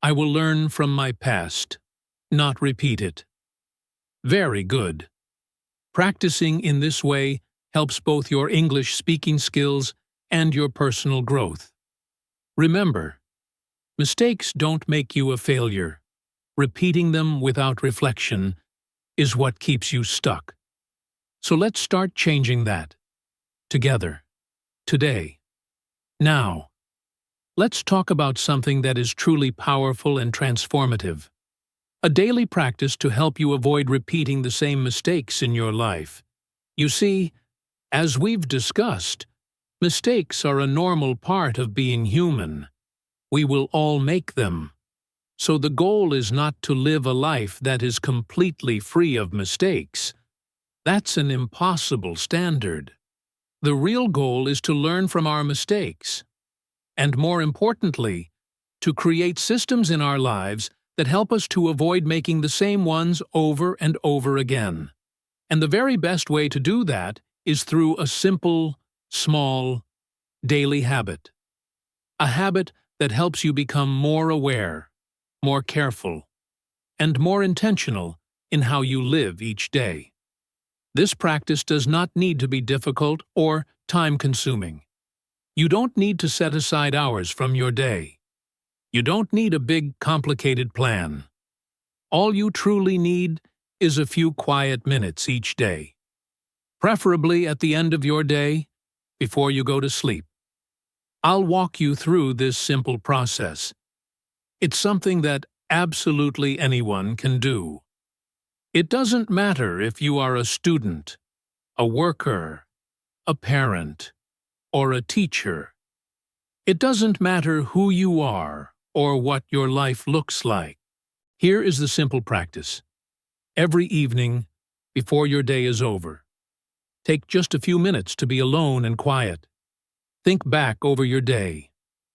Speaker 1: I will learn from my past, not repeat it. Very good. Practicing in this way helps both your English speaking skills and your personal growth. Remember, mistakes don't make you a failure. Repeating them without reflection is what keeps you stuck. So let's start changing that. Together. Today. Now. Let's talk about something that is truly powerful and transformative. A daily practice to help you avoid repeating the same mistakes in your life. You see, as we've discussed, mistakes are a normal part of being human. We will all make them. So the goal is not to live a life that is completely free of mistakes. That's an impossible standard. The real goal is to learn from our mistakes. And more importantly, to create systems in our lives that help us to avoid making the same ones over and over again. And the very best way to do that is through a simple, small, daily habit. A habit that helps you become more aware, more careful, and more intentional in how you live each day. This practice does not need to be difficult or time-consuming. You don't need to set aside hours from your day. You don't need a big, complicated plan. All you truly need is a few quiet minutes each day, preferably at the end of your day, before you go to sleep. I'll walk you through this simple process. It's something that absolutely anyone can do. It doesn't matter if you are a student, a worker, a parent, or a teacher. It doesn't matter who you are or what your life looks like. Here is the simple practice. Every evening, before your day is over, take just a few minutes to be alone and quiet. Think back over your day,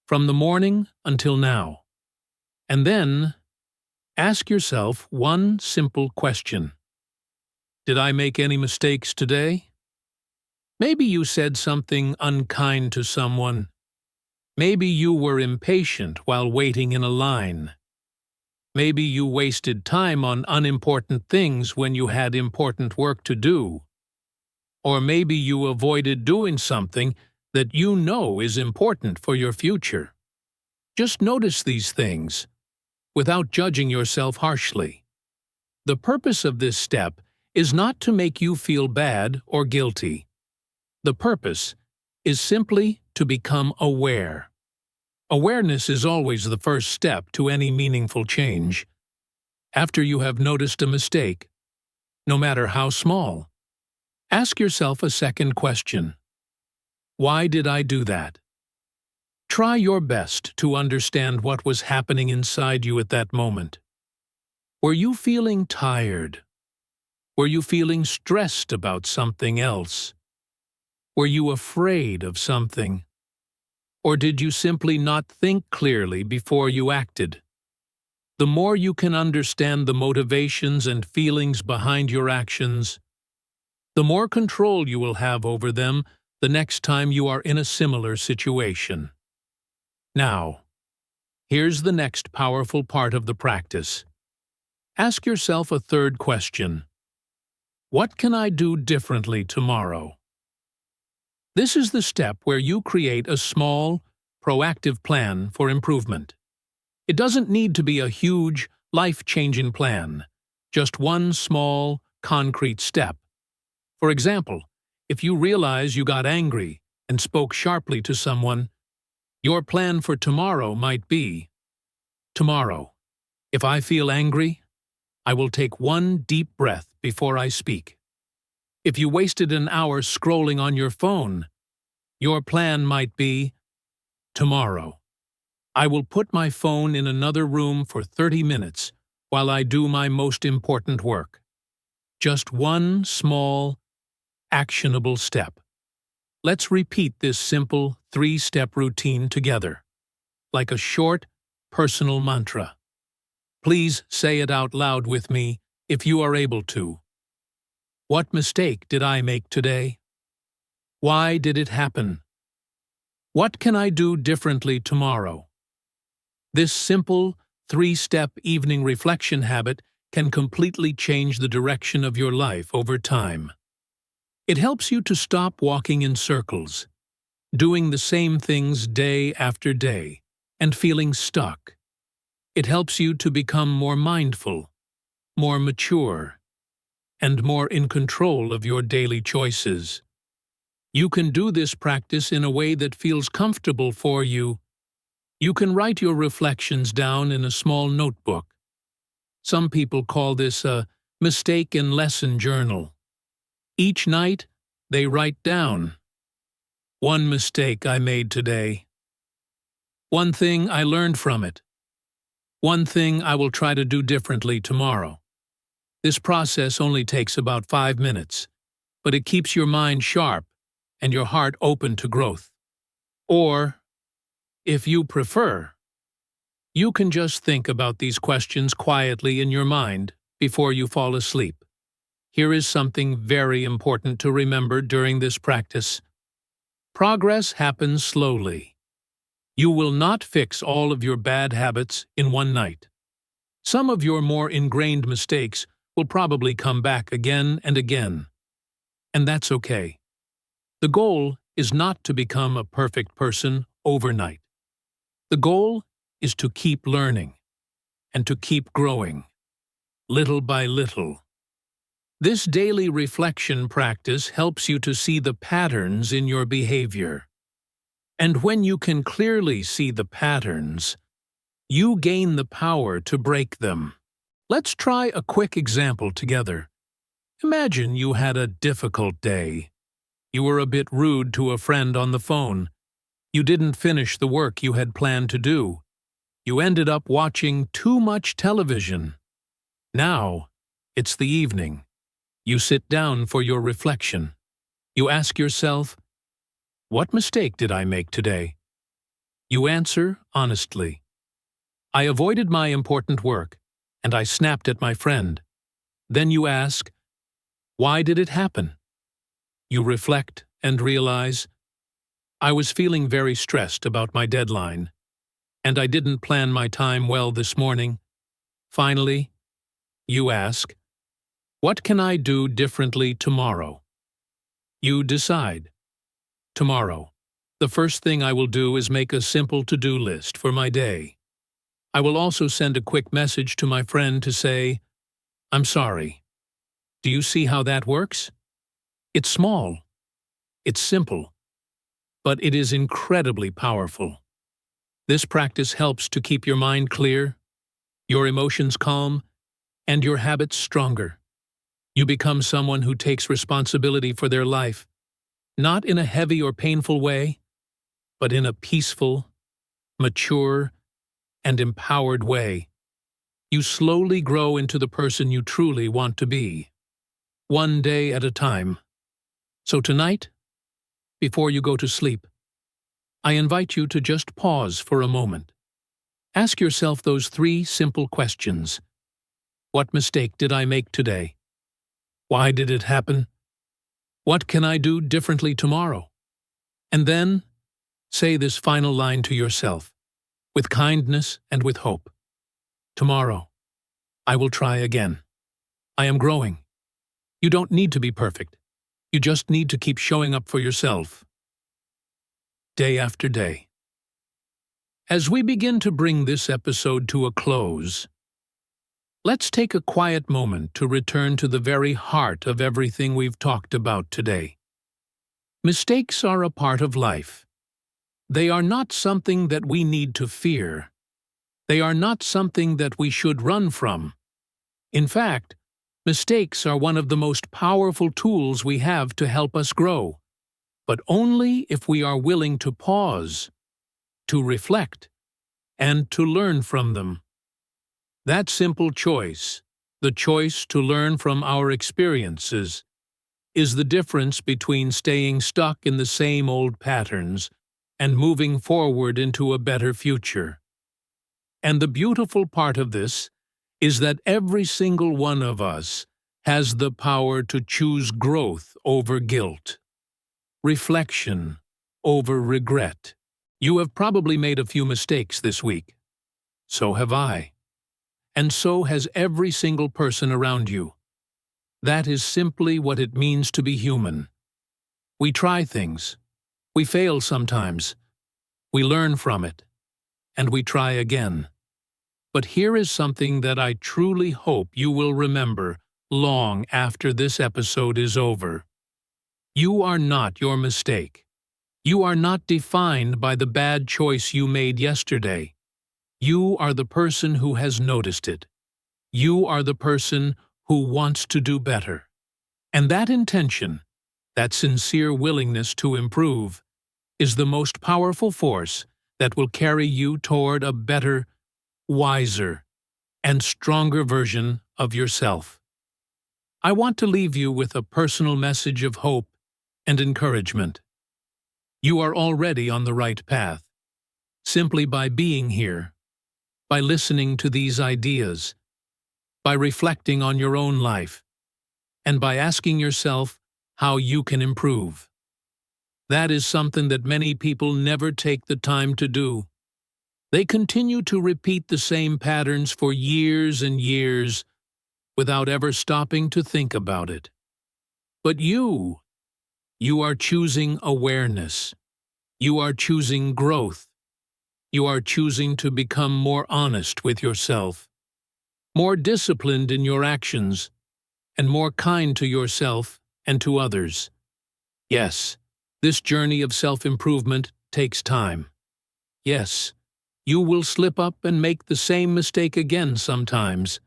Speaker 1: from the morning until now. And then, ask yourself one simple question. Did I make any mistakes today? Maybe you said something unkind to someone. Maybe you were impatient while waiting in a line. Maybe you wasted time on unimportant things when you had important work to do. Or maybe you avoided doing something that you know is important for your future. Just notice these things, without judging yourself harshly. The purpose of this step is not to make you feel bad or guilty. The purpose is simply to become aware. Awareness is always the first step to any meaningful change. After you have noticed a mistake, no matter how small, ask yourself a second question. Why did I do that? Try your best to understand what was happening inside you at that moment. Were you feeling tired? Were you feeling stressed about something else? Were you afraid of something? Or did you simply not think clearly before you acted? The more you can understand the motivations and feelings behind your actions, the more control you will have over them the next time you are in a similar situation. Now, here's the next powerful part of the practice. Ask yourself a third question. What can I do differently tomorrow? This is the step where you create a small, proactive plan for improvement. It doesn't need to be a huge, life-changing plan, just one small, concrete step. For example, if you realize you got angry and spoke sharply to someone, your plan for tomorrow might be, tomorrow, if I feel angry, I will take one deep breath before I speak. If you wasted an hour scrolling on your phone, your plan might be, tomorrow, I will put my phone in another room for 30 minutes while I do my most important work. Just one small, actionable step. Let's repeat this simple 3-step routine together, like a short, personal mantra. Please say it out loud with me if you are able to. What mistake did I make today? Why did it happen? What can I do differently tomorrow? This simple, 3-step evening reflection habit can completely change the direction of your life over time. It helps you to stop walking in circles, doing the same things day after day, and feeling stuck. It helps you to become more mindful, more mature, and more in control of your daily choices. You can do this practice in a way that feels comfortable for you. You can write your reflections down in a small notebook. Some people call this a mistake and lesson journal. Each night, they write down, one mistake I made today. One thing I learned from it. One thing I will try to do differently tomorrow. This process only takes about 5 minutes, but it keeps your mind sharp and your heart open to growth. Or, if you prefer, you can just think about these questions quietly in your mind before you fall asleep. Here is something very important to remember during this practice. Progress happens slowly. You will not fix all of your bad habits in one night. Some of your more ingrained mistakes will probably come back again and again. And that's okay. The goal is not to become a perfect person overnight. The goal is to keep learning and to keep growing, little by little. This daily reflection practice helps you to see the patterns in your behavior. And when you can clearly see the patterns, you gain the power to break them. Let's try a quick example together. Imagine you had a difficult day. You were a bit rude to a friend on the phone. You didn't finish the work you had planned to do. You ended up watching too much television. Now, it's the evening. You sit down for your reflection. You ask yourself, what mistake did I make today? You answer honestly. I avoided my important work, and I snapped at my friend. Then you ask, why did it happen? You reflect and realize, I was feeling very stressed about my deadline, and I didn't plan my time well this morning. Finally, you ask, what can I do differently tomorrow? You decide. Tomorrow, the first thing I will do is make a simple to-do list for my day. I will also send a quick message to my friend to say, I'm sorry. Do you see how that works? It's small. It's simple. But it is incredibly powerful. This practice helps to keep your mind clear, your emotions calm, and your habits stronger. You become someone who takes responsibility for their life, not in a heavy or painful way, but in a peaceful, mature, and empowered way. You slowly grow into the person you truly want to be, one day at a time. So tonight, before you go to sleep, I invite you to just pause for a moment. Ask yourself those three simple questions. What mistake did I make today? Why did it happen? What can I do differently tomorrow? And then, say this final line to yourself, with kindness and with hope. Tomorrow, I will try again. I am growing. You don't need to be perfect. You just need to keep showing up for yourself. Day after day. As we begin to bring this episode to a close, let's take a quiet moment to return to the very heart of everything we've talked about today. Mistakes are a part of life. They are not something that we need to fear. They are not something that we should run from. In fact, mistakes are one of the most powerful tools we have to help us grow, but only if we are willing to pause, to reflect, and to learn from them. That simple choice, the choice to learn from our experiences, is the difference between staying stuck in the same old patterns and moving forward into a better future. And the beautiful part of this is that every single one of us has the power to choose growth over guilt, reflection over regret. You have probably made a few mistakes this week. So have I. And so has every single person around you. That is simply what it means to be human. We try things. We fail sometimes. We learn from it. And we try again. But here is something that I truly hope you will remember long after this episode is over. You are not your mistake. You are not defined by the bad choice you made yesterday. You are the person who has noticed it. You are the person who wants to do better. And that intention, that sincere willingness to improve, is the most powerful force that will carry you toward a better, wiser, and stronger version of yourself. I want to leave you with a personal message of hope and encouragement. You are already on the right path. Simply by being here, by listening to these ideas, by reflecting on your own life, and by asking yourself how you can improve. That is something that many people never take the time to do. They continue to repeat the same patterns for years and years without ever stopping to think about it. But you are choosing awareness. You are choosing growth. You are choosing to become more honest with yourself, more disciplined in your actions, and more kind to yourself and to others. Yes, this journey of self-improvement takes time. Yes, you will slip up and make the same mistake again sometimes.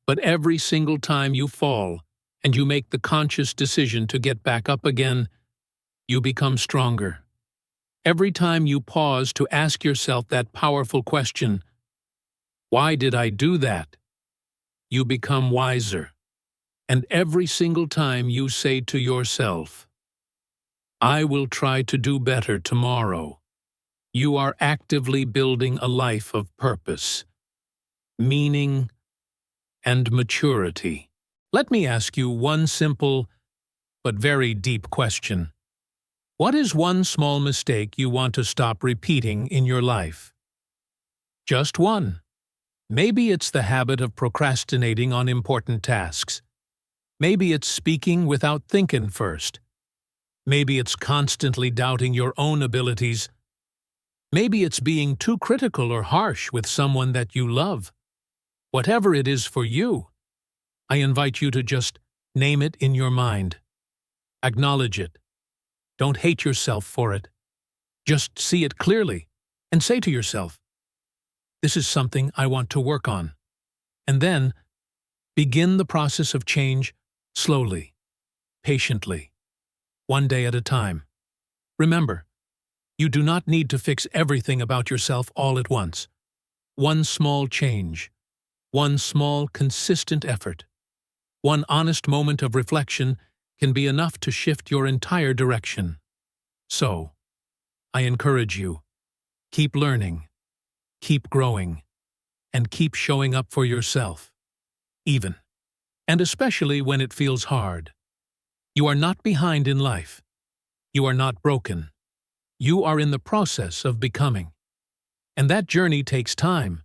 Speaker 1: But every single time you fall and you make the conscious decision to get back up again, you become stronger. Every time you pause to ask yourself that powerful question, why did I do that? You become wiser. And every single time you say to yourself, I will try to do better tomorrow, you are actively building a life of purpose, meaning, and maturity. Let me ask you one simple but very deep question. What is one small mistake you want to stop repeating in your life? Just one. Maybe it's the habit of procrastinating on important tasks. Maybe it's speaking without thinking first. Maybe it's constantly doubting your own abilities. Maybe it's being too critical or harsh with someone that you love. Whatever it is for you, I invite you to just name it in your mind. Acknowledge it. Don't hate yourself for it. Just see it clearly and say to yourself, this is something I want to work on. And then begin the process of change slowly, patiently, one day at a time. Remember, you do not need to fix everything about yourself all at once. One small change, one small consistent effort, one honest moment of reflection can be enough to shift your entire direction. So, I encourage you. Keep learning, keep growing, and keep showing up for yourself, even and especially when it feels hard. You are not behind in life. You are not broken. You are in the process of becoming. And that journey takes time,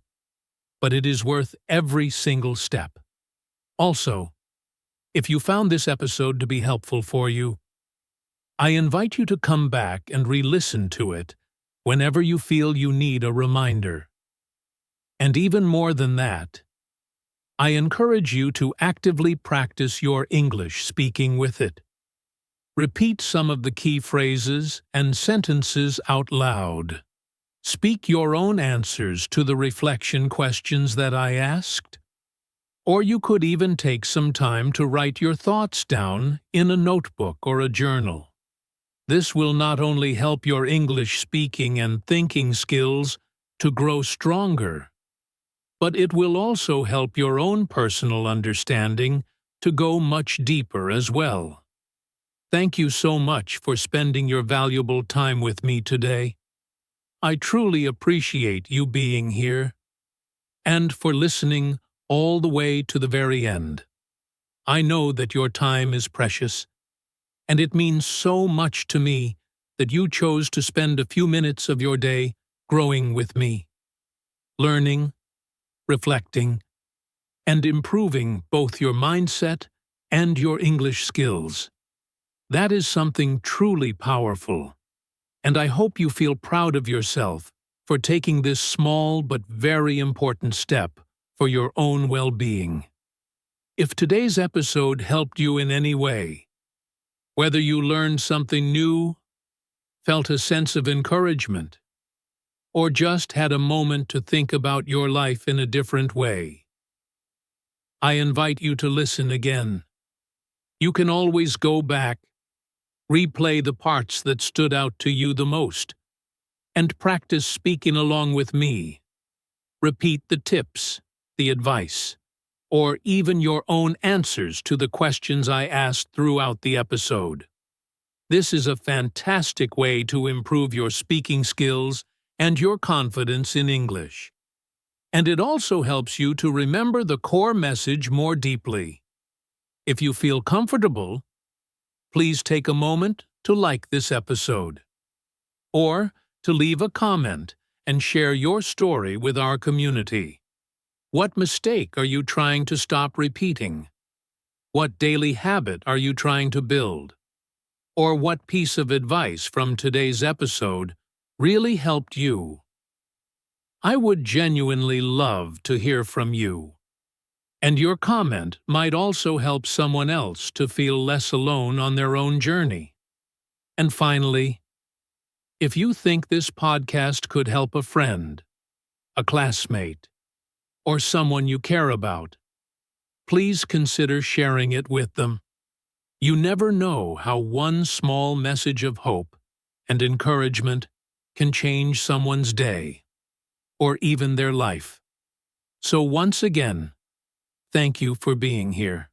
Speaker 1: but it is worth every single step. Also, if you found this episode to be helpful for you, I invite you to come back and re-listen to it whenever you feel you need a reminder. And even more than that, I encourage you to actively practice your English speaking with it. Repeat some of the key phrases and sentences out loud. Speak your own answers to the reflection questions that I asked. Or you could even take some time to write your thoughts down in a notebook or a journal. This will not only help your English speaking and thinking skills to grow stronger, but it will also help your own personal understanding to go much deeper as well. Thank you so much for spending your valuable time with me today. I truly appreciate you being here and for listening all the way to the very end. I know that your time is precious, and it means so much to me that you chose to spend a few minutes of your day growing with me, learning, reflecting, and improving both your mindset and your English skills. That is something truly powerful, and I hope you feel proud of yourself for taking this small but very important step for your own well-being. If today's episode helped you in any way, whether you learned something new, felt a sense of encouragement, or just had a moment to think about your life in a different way, I invite you to listen again. You can always go back, replay the parts that stood out to you the most, and practice speaking along with me. Repeat the tips, the advice, or even your own answers to the questions I asked throughout the episode. This is a fantastic way to improve your speaking skills and your confidence in English. And it also helps you to remember the core message more deeply. If you feel comfortable, please take a moment to like this episode, or to leave a comment and share your story with our community. What mistake are you trying to stop repeating? What daily habit are you trying to build? Or what piece of advice from today's episode really helped you? I would genuinely love to hear from you. And your comment might also help someone else to feel less alone on their own journey. And finally, if you think this podcast could help a friend, a classmate, or someone you care about, please consider sharing it with them. You never know how one small message of hope and encouragement can change someone's day, or even their life. So once again, thank you for being here.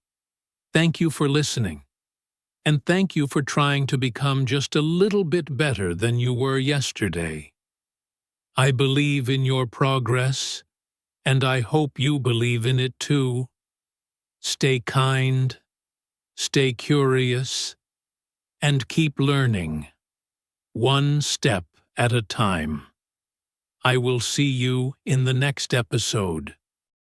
Speaker 1: Thank you for listening. And thank you for trying to become just a little bit better than you were yesterday. I believe in your progress, and I hope you believe in it too. Stay kind, stay curious, and keep learning, one step at a time. I will see you in the next episode.